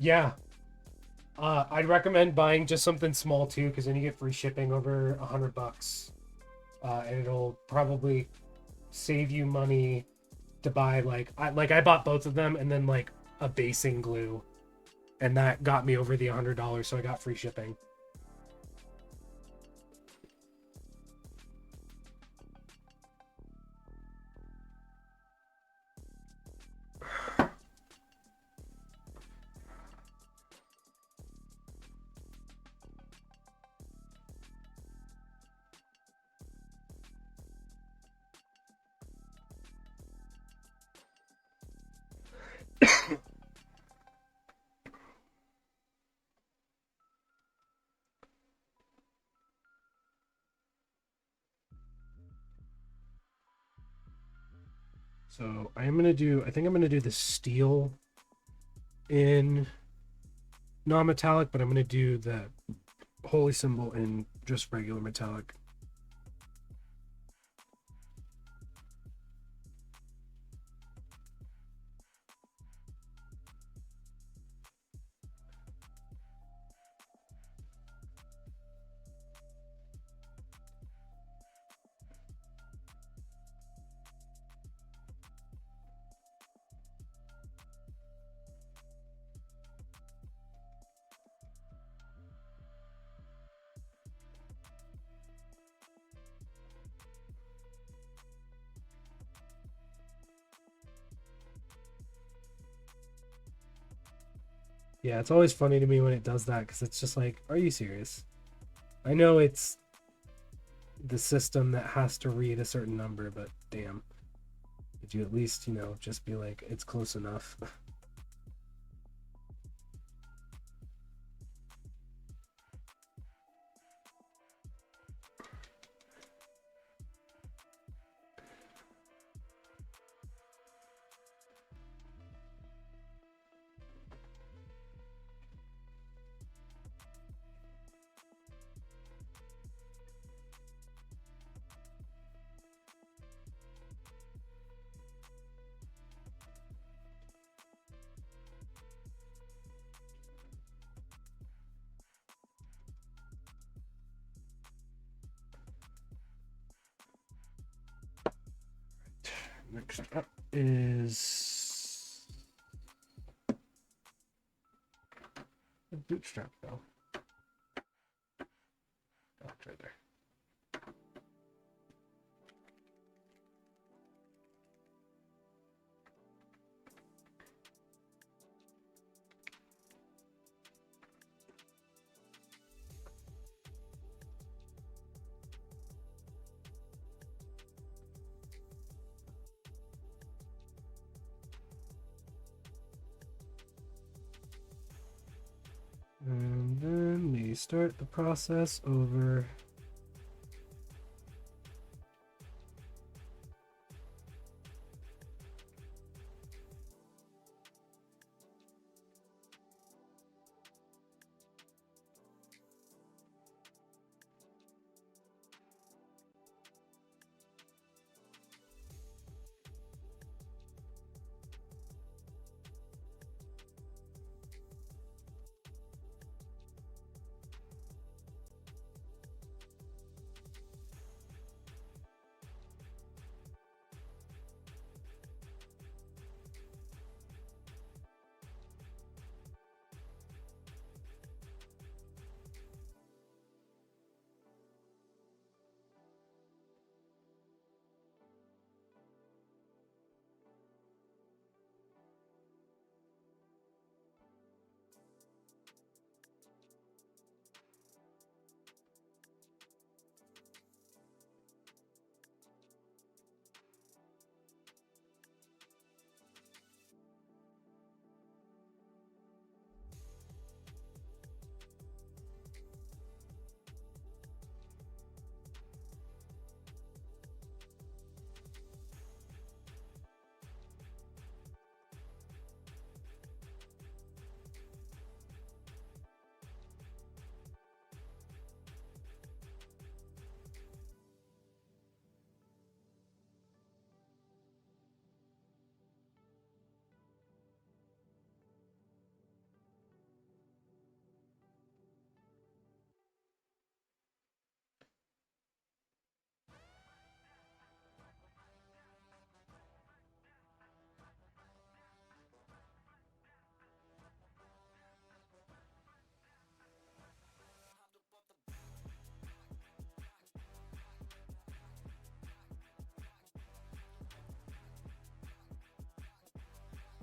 Yeah, I'd recommend buying just something small too, because then you get free shipping over $100, and it'll probably save you money to buy I bought both of them and then like a basing glue, and that got me over the $100, so I got free shipping. So I think I'm gonna do the steel in non-metallic, but I'm gonna do the holy symbol in just regular metallic. Yeah, it's always funny to me when it does that, because it's just like, are you serious? I know it's the system that has to read a certain number, but damn. Could you at least, just be like, it's close enough? Next up is the bootstrap though. Oh, it's right there. And then we start the process over.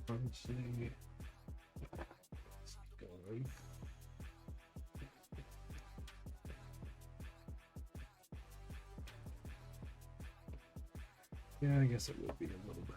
Let's see. Let's keep going. Yeah, I guess it would be a little bit.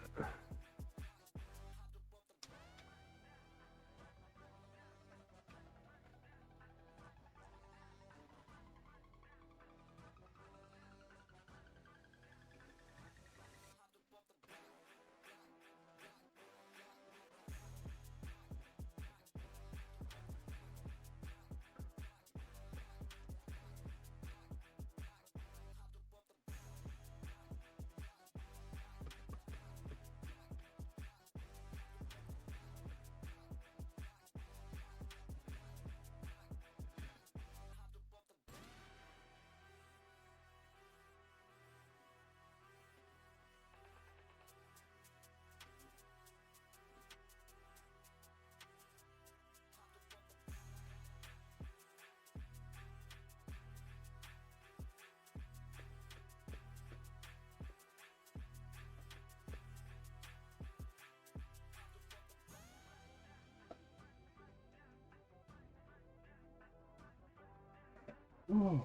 Oh.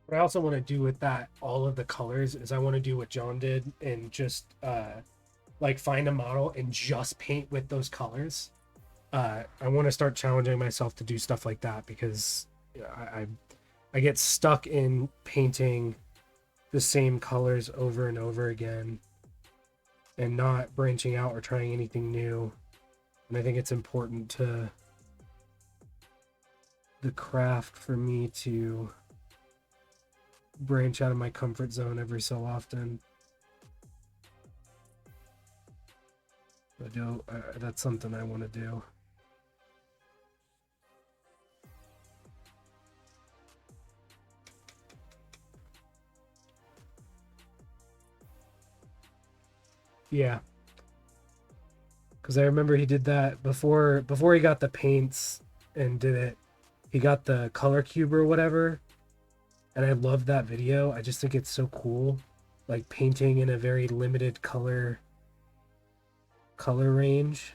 What I also want to do with that, all of the colors, is I want to do what John did and just like find a model and just paint with those colors. I want to start challenging myself to do stuff like that because I get stuck in painting the same colors over and over again and not branching out or trying anything new. And I think it's important to the craft for me to branch out of my comfort zone every so often. That's something I want to do. Yeah, because I remember he did that before he got the paints and did it. He got the color cube or whatever, and I love that video. I just think it's so cool, like painting in a very limited color range.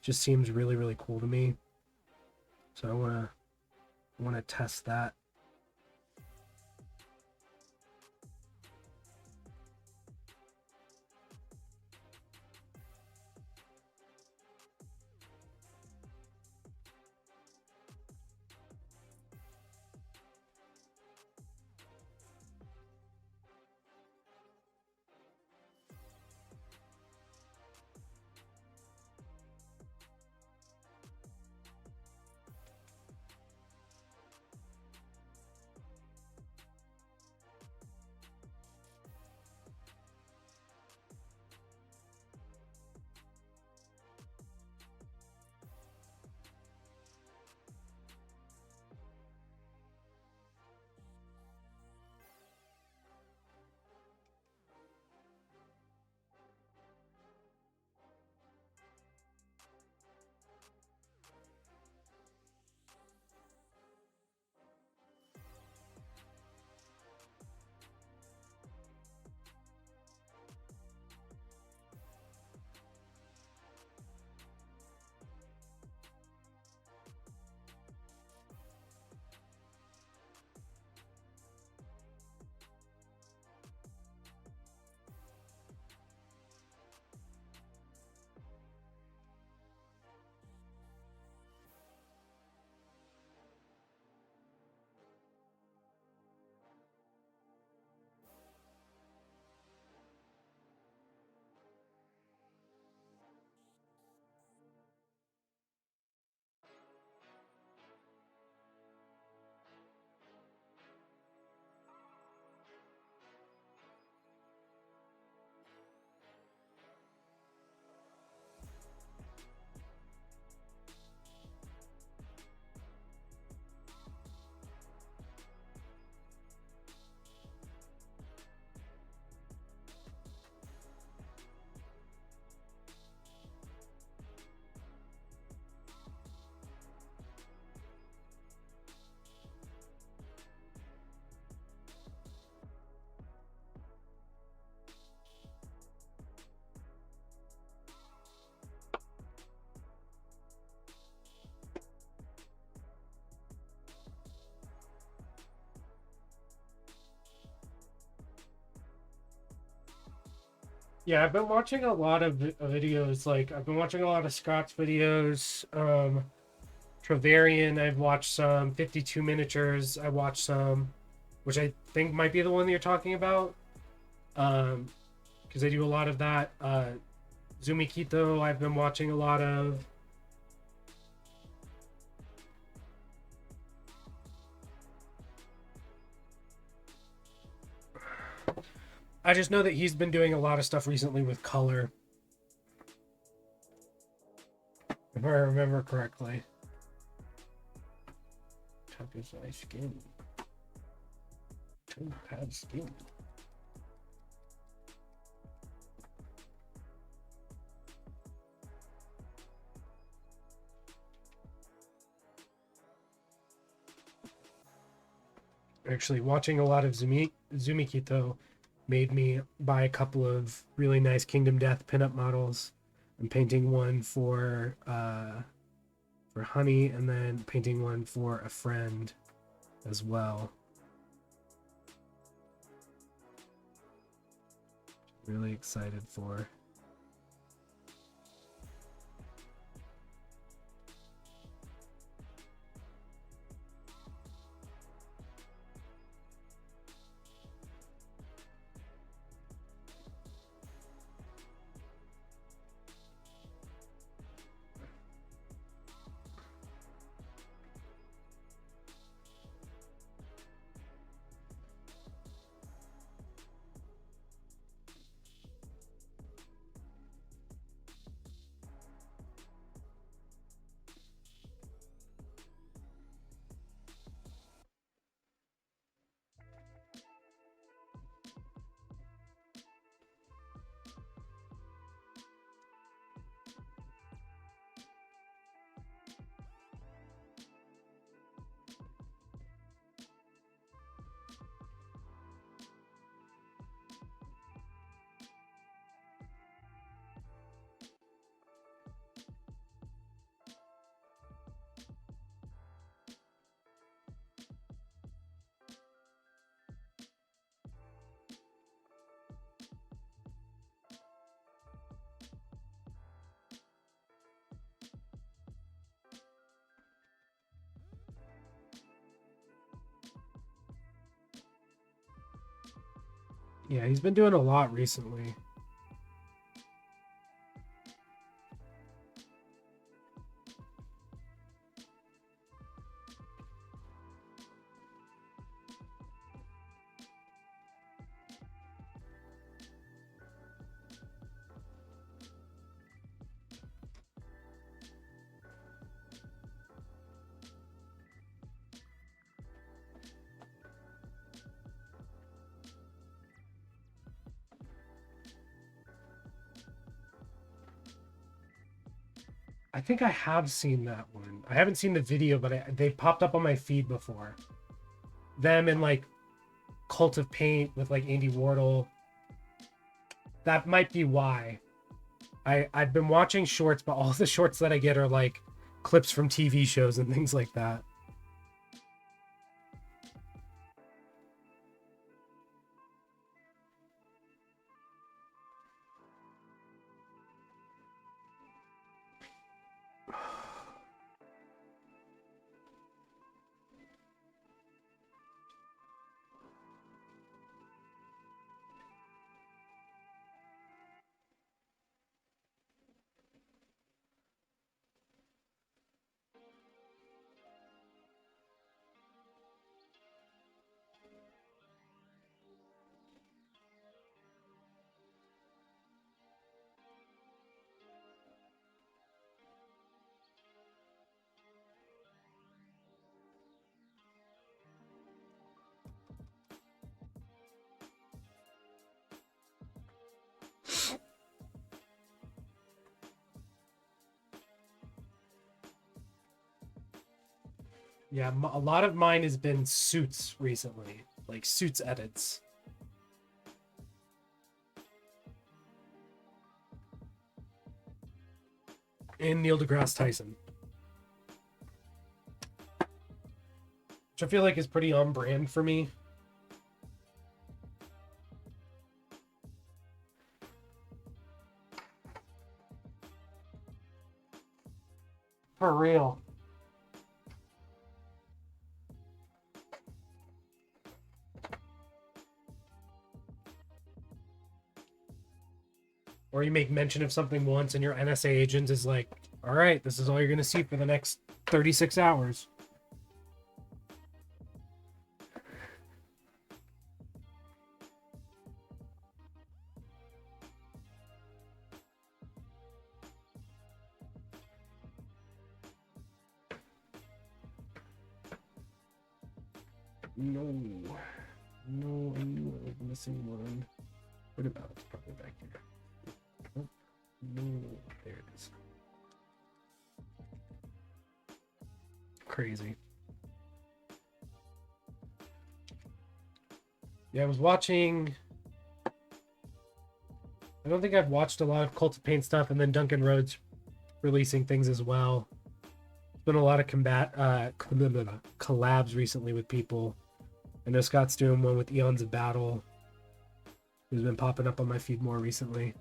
Just seems really really cool to me. So I wanna test that. Yeah, I've been watching a lot of videos. Like I've been watching a lot of Scott's videos. Travarian, I've watched some. 52 miniatures, I watched some, which I think might be the one that you're talking about. Because I do a lot of that. Zumikito, I've been watching a lot of. I just know that he's been doing a lot of stuff recently with color, if I remember correctly. Tuck is my skin. Too bad skin. Actually, watching a lot of Zumikito made me buy a couple of really nice Kingdom Death pinup models. I'm painting one for Honey, and then painting one for a friend as well. Really excited for. Yeah, he's been doing a lot recently. I think I have seen that one. I haven't seen the video, but they popped up on my feed before. Them and like Cult of Paint with like Andy Wardle. That might be why. I've been watching shorts, but all the shorts that I get are like clips from TV shows and things like that. Yeah, a lot of mine has been Suits recently, like Suits edits. And Neil deGrasse Tyson, which I feel like is pretty on brand for me. For real. Or you make mention of something once and your NSA agent is like, all right, this is all you're going to see for the next 36 hours. No. No, I knew I was missing one. What about it's probably back here. Oh, no, there it is. Crazy. Yeah, I was watching. I don't think I've watched a lot of Cult of Pain stuff, and then Duncan Rhodes releasing things as well. There's been a lot of collabs recently with people. I know Scott's doing one with Eons of Battle. who's been popping up on my feed more recently.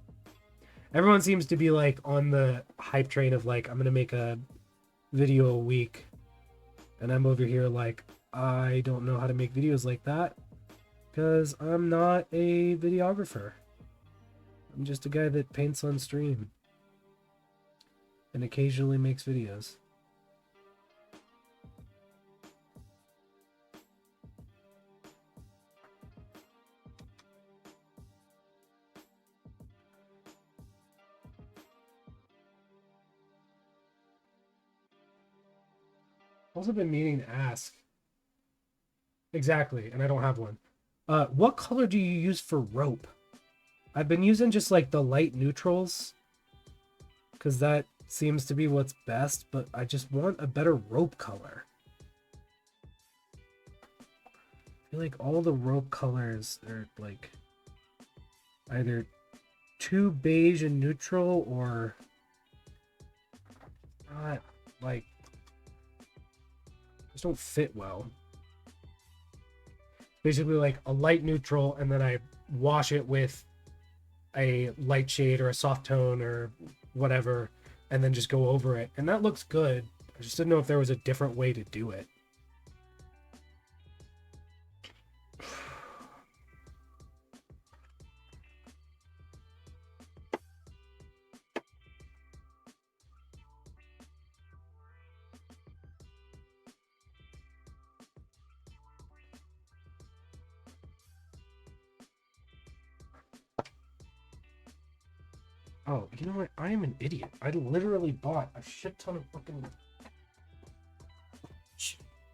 Everyone seems to be like on the hype train of like, I'm gonna make a video a week, and I'm over here like, I don't know how to make videos like that because I'm not a videographer. I'm just a guy that paints on stream and occasionally makes videos. Also been meaning to ask. Exactly, and I don't have one. What color do you use for rope? I've been using just like the light neutrals because that seems to be what's best, but I just want a better rope color. I feel like all the rope colors are like either too beige and neutral or not, like, just don't fit well. Basically like a light neutral, and then I wash it with a light shade or a soft tone or whatever, and then just go over it, and that looks good. I just didn't know if there was a different way to do it. Oh, you know what? I am an idiot. I literally bought a shit ton of fucking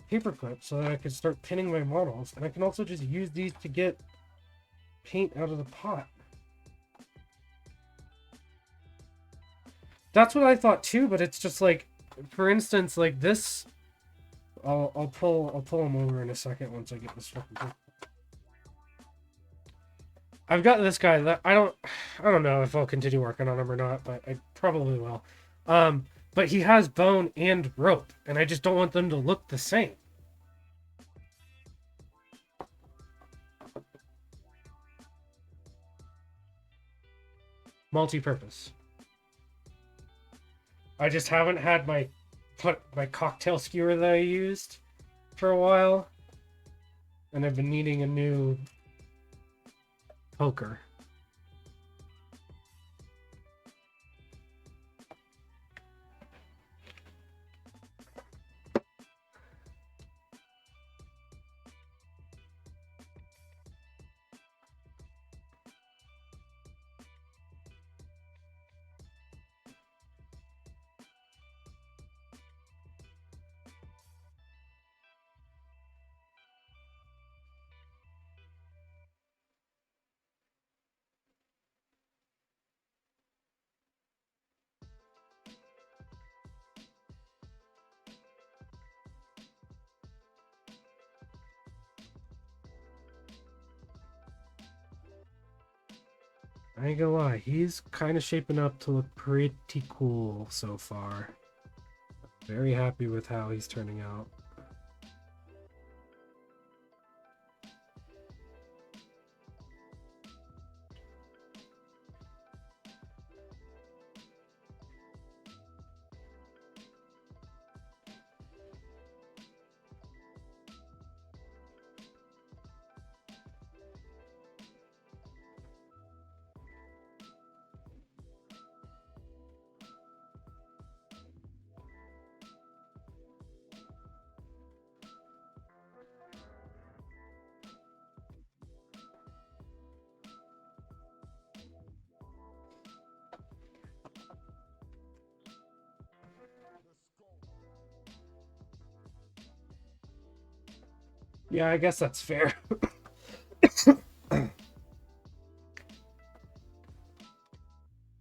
paper clips so that I could start pinning my models, and I can also just use these to get paint out of the pot. That's what I thought too, but it's just like, for instance, like this. I'll pull them over in a second once I get this fucking thing. I've got this guy that I don't know if I'll continue working on him or not, but I probably will. But he has bone and rope, and I just don't want them to look the same. Multi-purpose. I just haven't had my cocktail skewer that I used for a while, and I've been needing a new poker. I ain't gonna lie, he's kind of shaping up to look pretty cool so far. Very happy with how he's turning out. Yeah, I guess that's fair.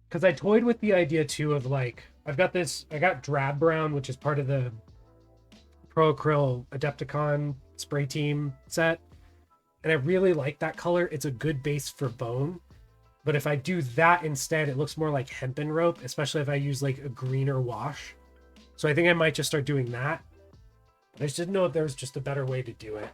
Because I toyed with the idea too of like, I got drab brown, which is part of the Pro Acryl Adepticon spray team set. And I really like that color. It's a good base for bone. But if I do that instead, it looks more like hempen rope, especially if I use like a greener wash. So I think I might just start doing that. I just didn't know if there was just a better way to do it.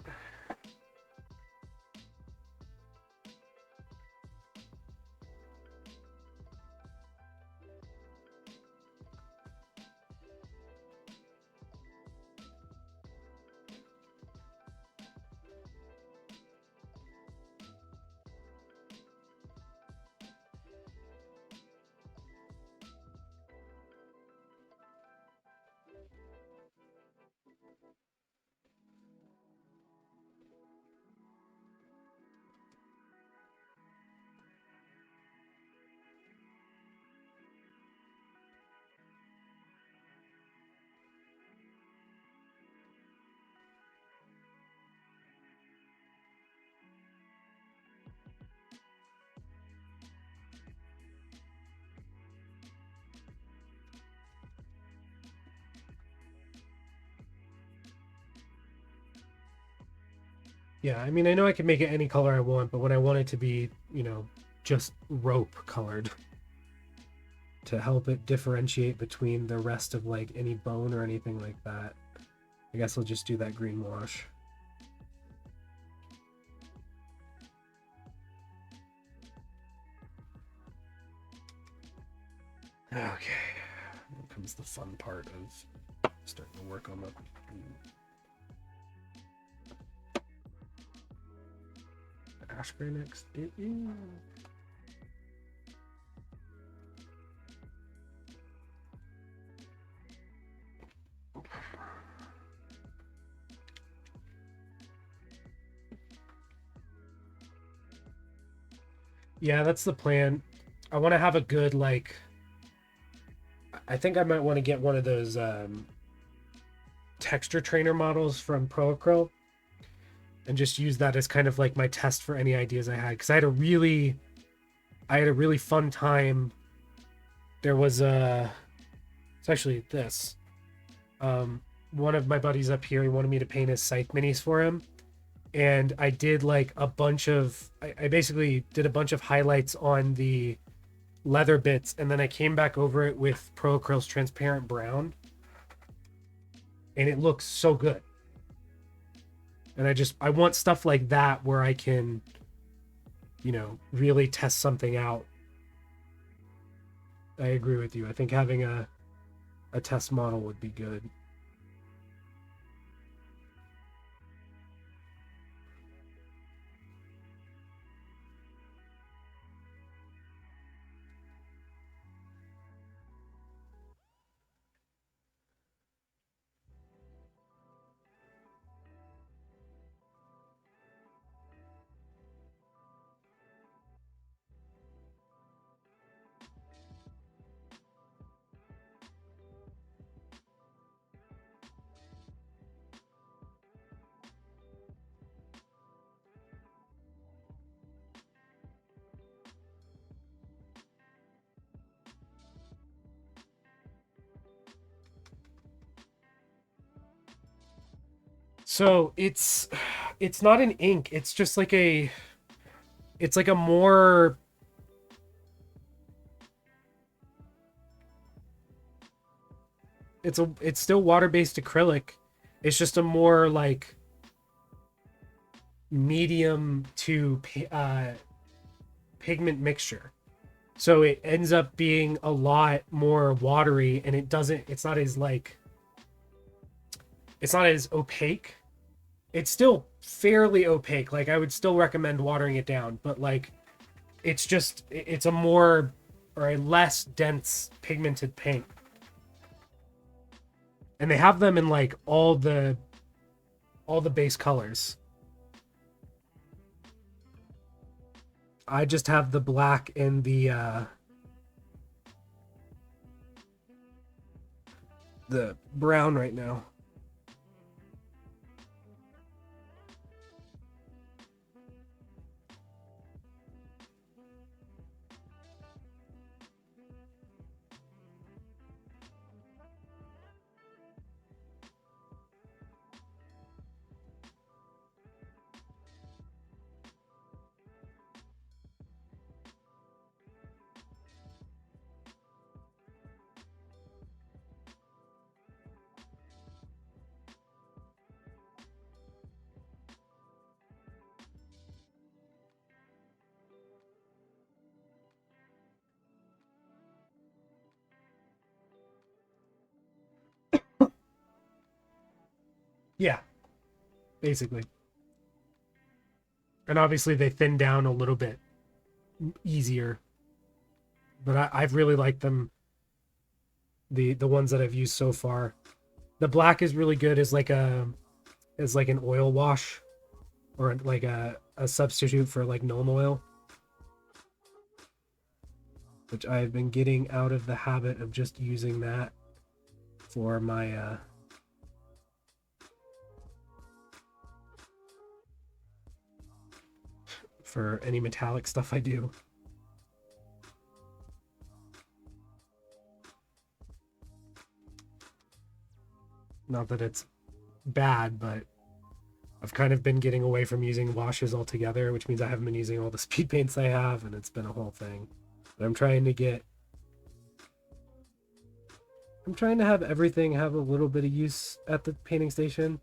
Yeah, I mean, I know I can make it any color I want, but when I want it to be, you know, just rope colored to help it differentiate between the rest of like any bone or anything like that, I guess I'll just do that green wash. Okay, here comes the fun part of starting to work on the ash gray next. Yeah, that's the plan. I want to have a good like. I think I might want to get one of those texture trainer models from Proacryl and just use that as kind of like my test for any ideas I had, because I had a really fun time. There was it's actually this. One of my buddies up here, he wanted me to paint his scythe minis for him, and I did like a bunch of I basically did a bunch of highlights on the leather bits, and then I came back over it with Proacryl's transparent brown, and it looks so good. And I want stuff like that where I can, you know, really test something out. I agree with you. I think having a test model would be good. So it's not an ink. It's just like it's like a more it's still water-based acrylic. It's just a more like medium to pigment mixture. So it ends up being a lot more watery, and it's not as like it's not as opaque. It's still fairly opaque. Like I would still recommend watering it down, but like it's a more or a less dense pigmented paint. And they have them in like all the base colors. I just have the black and the brown right now. Yeah, basically. And obviously they thin down a little bit easier. But I've really liked them, the ones that I've used so far. The black is really good as like an oil wash, or like a substitute for like gnome oil, which I've been getting out of the habit of just using that for my for any metallic stuff I do. Not that it's bad, but I've kind of been getting away from using washes altogether, which means I haven't been using all the speed paints I have, and it's been a whole thing. But I'm trying to have everything have a little bit of use at the painting station.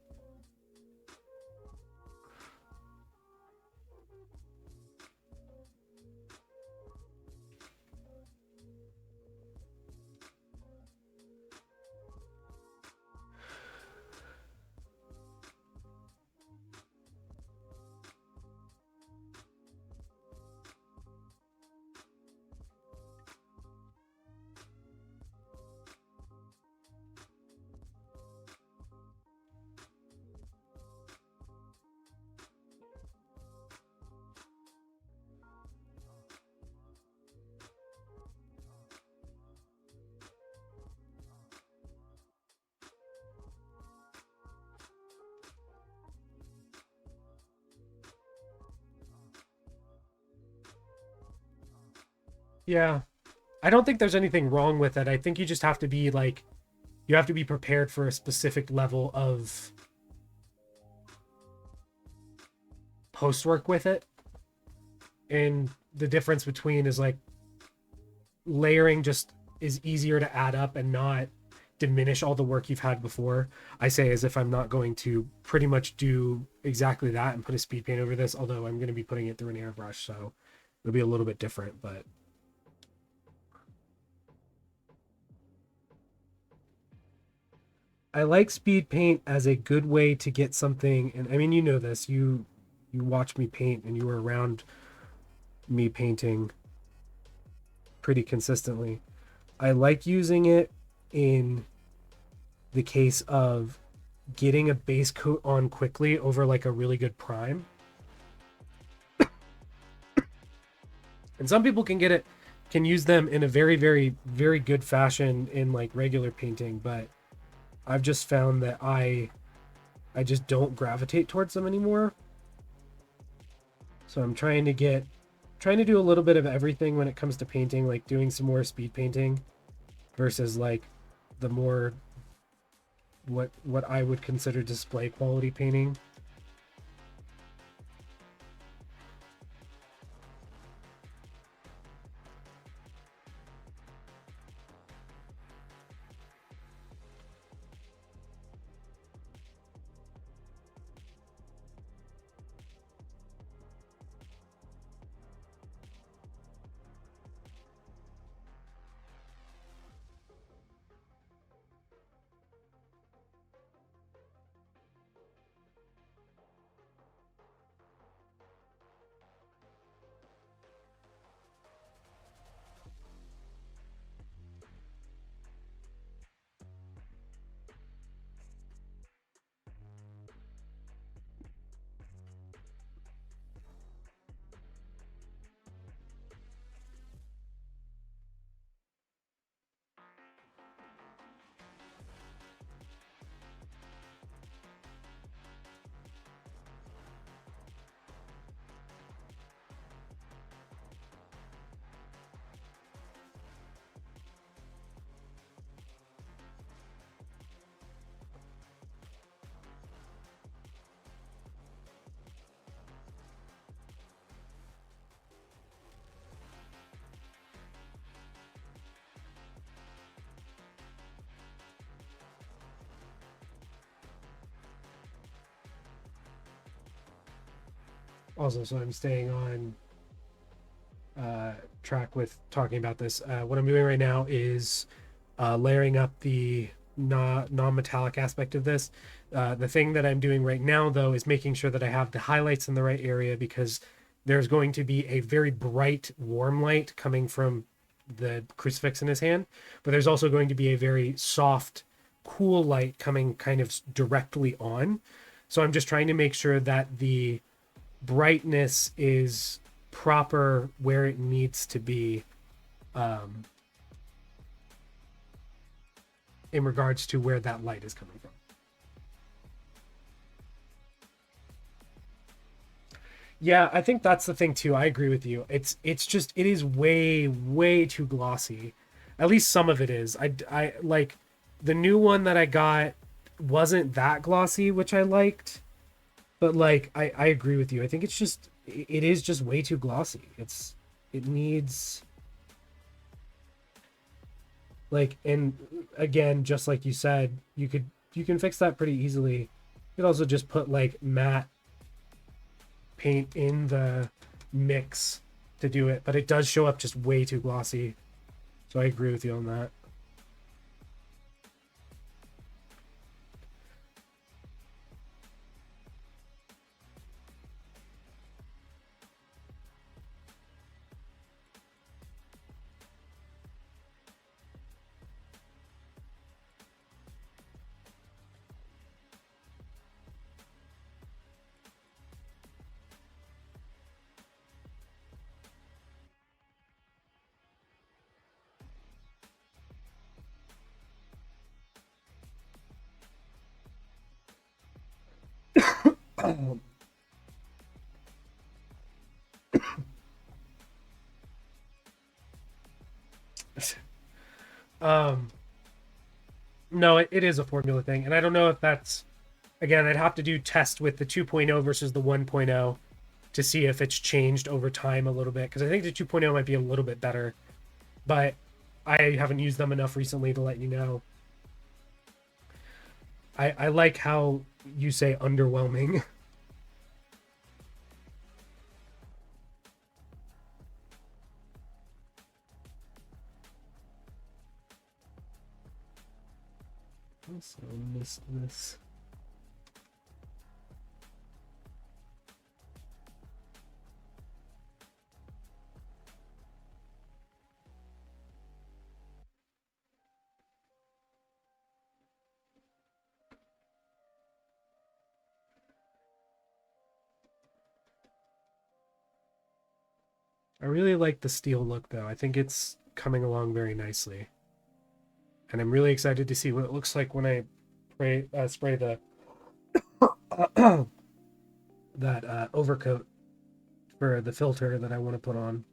Yeah. I don't think there's anything wrong with it. I think you just have to be like, you have to be prepared for a specific level of post work with it. And the difference between is like layering just is easier to add up and not diminish all the work you've had before. I say as if I'm not going to pretty much do exactly that and put a speed paint over this, although I'm going to be putting it through an airbrush, so it'll be a little bit different, but I like speed paint as a good way to get something. And I mean, you know this, you watch me paint and you were around me painting pretty consistently. I like using it in the case of getting a base coat on quickly over like a really good prime. And some people can use them in a very, very, very good fashion in like regular painting, but I've just found that I just don't gravitate towards them anymore. So I'm trying to do a little bit of everything when it comes to painting, like doing some more speed painting versus like the more what I would consider display quality painting. Also, so I'm staying on track with talking about this. What I'm doing right now is layering up the non-metallic aspect of this. The thing that I'm doing right now, though, is making sure that I have the highlights in the right area, because there's going to be a very bright, warm light coming from the crucifix in his hand, but there's also going to be a very soft, cool light coming kind of directly on. So I'm just trying to make sure that the brightness is proper where it needs to be, um, in regards to where that light is coming from. Yeah, I think that's the thing too. I agree with you. It's just it is way too glossy. At least some of it is. I like the new one that I got wasn't that glossy, which I liked. But like I agree with you. I think it is just way too glossy. It needs like, and again, just like you said, you can fix that pretty easily. You could also just put like matte paint in the mix to do it, but it does show up just way too glossy. So I agree with you on that. um no, it is a formula thing, and I don't know if that's, again, I'd have to do test with the 2.0 versus the 1.0 to see if it's changed over time a little bit, because I think the 2.0 might be a little bit better, but I haven't used them enough recently to let you know. I like how you say underwhelming. Also missed this. I really like the steel look though. I think it's coming along very nicely. And I'm really excited to see what it looks like when I spray the that overcoat for the filter that I want to put on.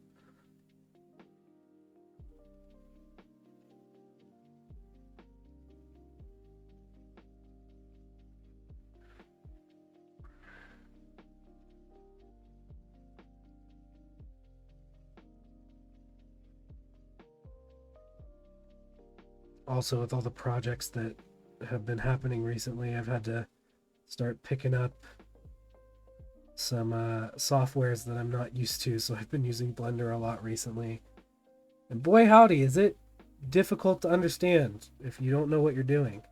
Also, with all the projects that have been happening recently, I've had to start picking up some softwares that I'm not used to. So I've been using Blender a lot recently. And boy, howdy, is it difficult to understand if you don't know what you're doing.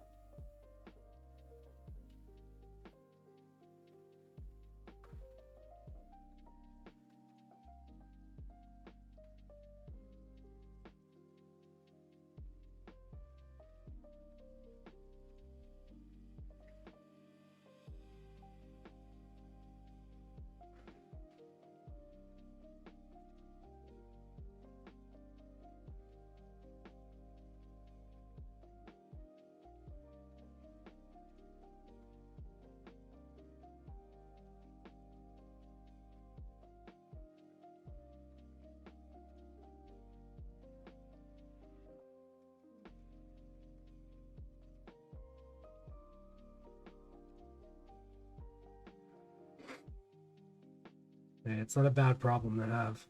It's not a bad problem to have.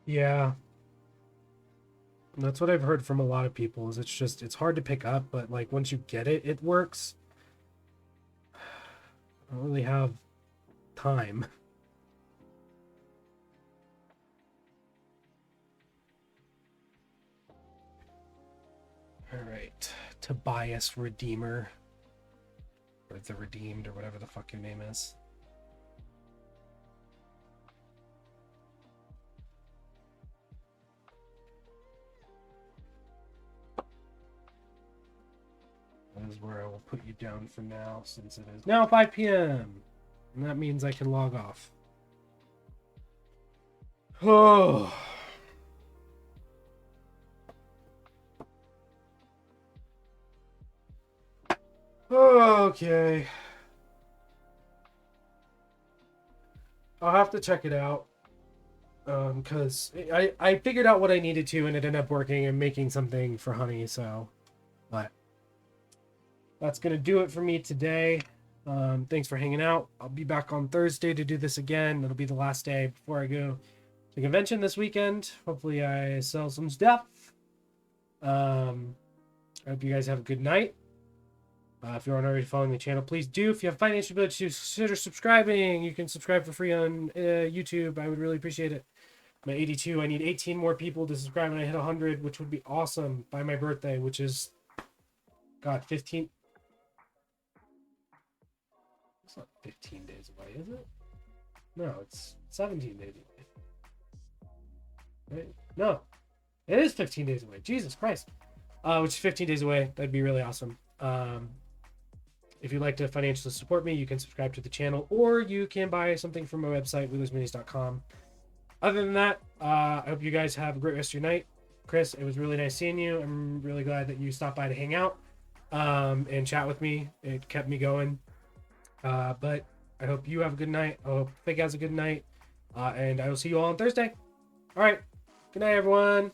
Yeah, that's what I've heard from a lot of people. Is it's hard to pick up, but like once you get it, it works. I don't really have time. All right, Tobias Redeemer, or the Redeemed, or whatever the fuck your name is. That is where I will put you down for now, since it is now 5 p.m. And that means I can log off. Oh. Okay. I'll have to check it out. Because I figured out what I needed to, and it ended up working and making something for Honey, so. But that's going to do it for me today. Thanks for hanging out. I'll be back on Thursday to do this again. It'll be the last day before I go to convention this weekend. Hopefully I sell some stuff. I hope you guys have a good night. If you aren't already following the channel, please do. If you have financial ability to consider subscribing, you can subscribe for free on YouTube. I would really appreciate it. I'm at 82. I need 18 more people to subscribe, and I hit 100, which would be awesome by my birthday, which is, God, 15. It's not 15 days away, is it? No, it's 17 days away. Right? No, it is 15 days away. Jesus Christ. Which is 15 days away. That'd be really awesome. If you'd like to financially support me, you can subscribe to the channel, or you can buy something from my website, wheelersminis.com. Other than that, I hope you guys have a great rest of your night. Chris, it was really nice seeing you. I'm really glad that you stopped by to hang out and chat with me. It kept me going. But I hope you have a good night. I hope Fig has a good night. And I will see you all on Thursday. All right. Good night, everyone.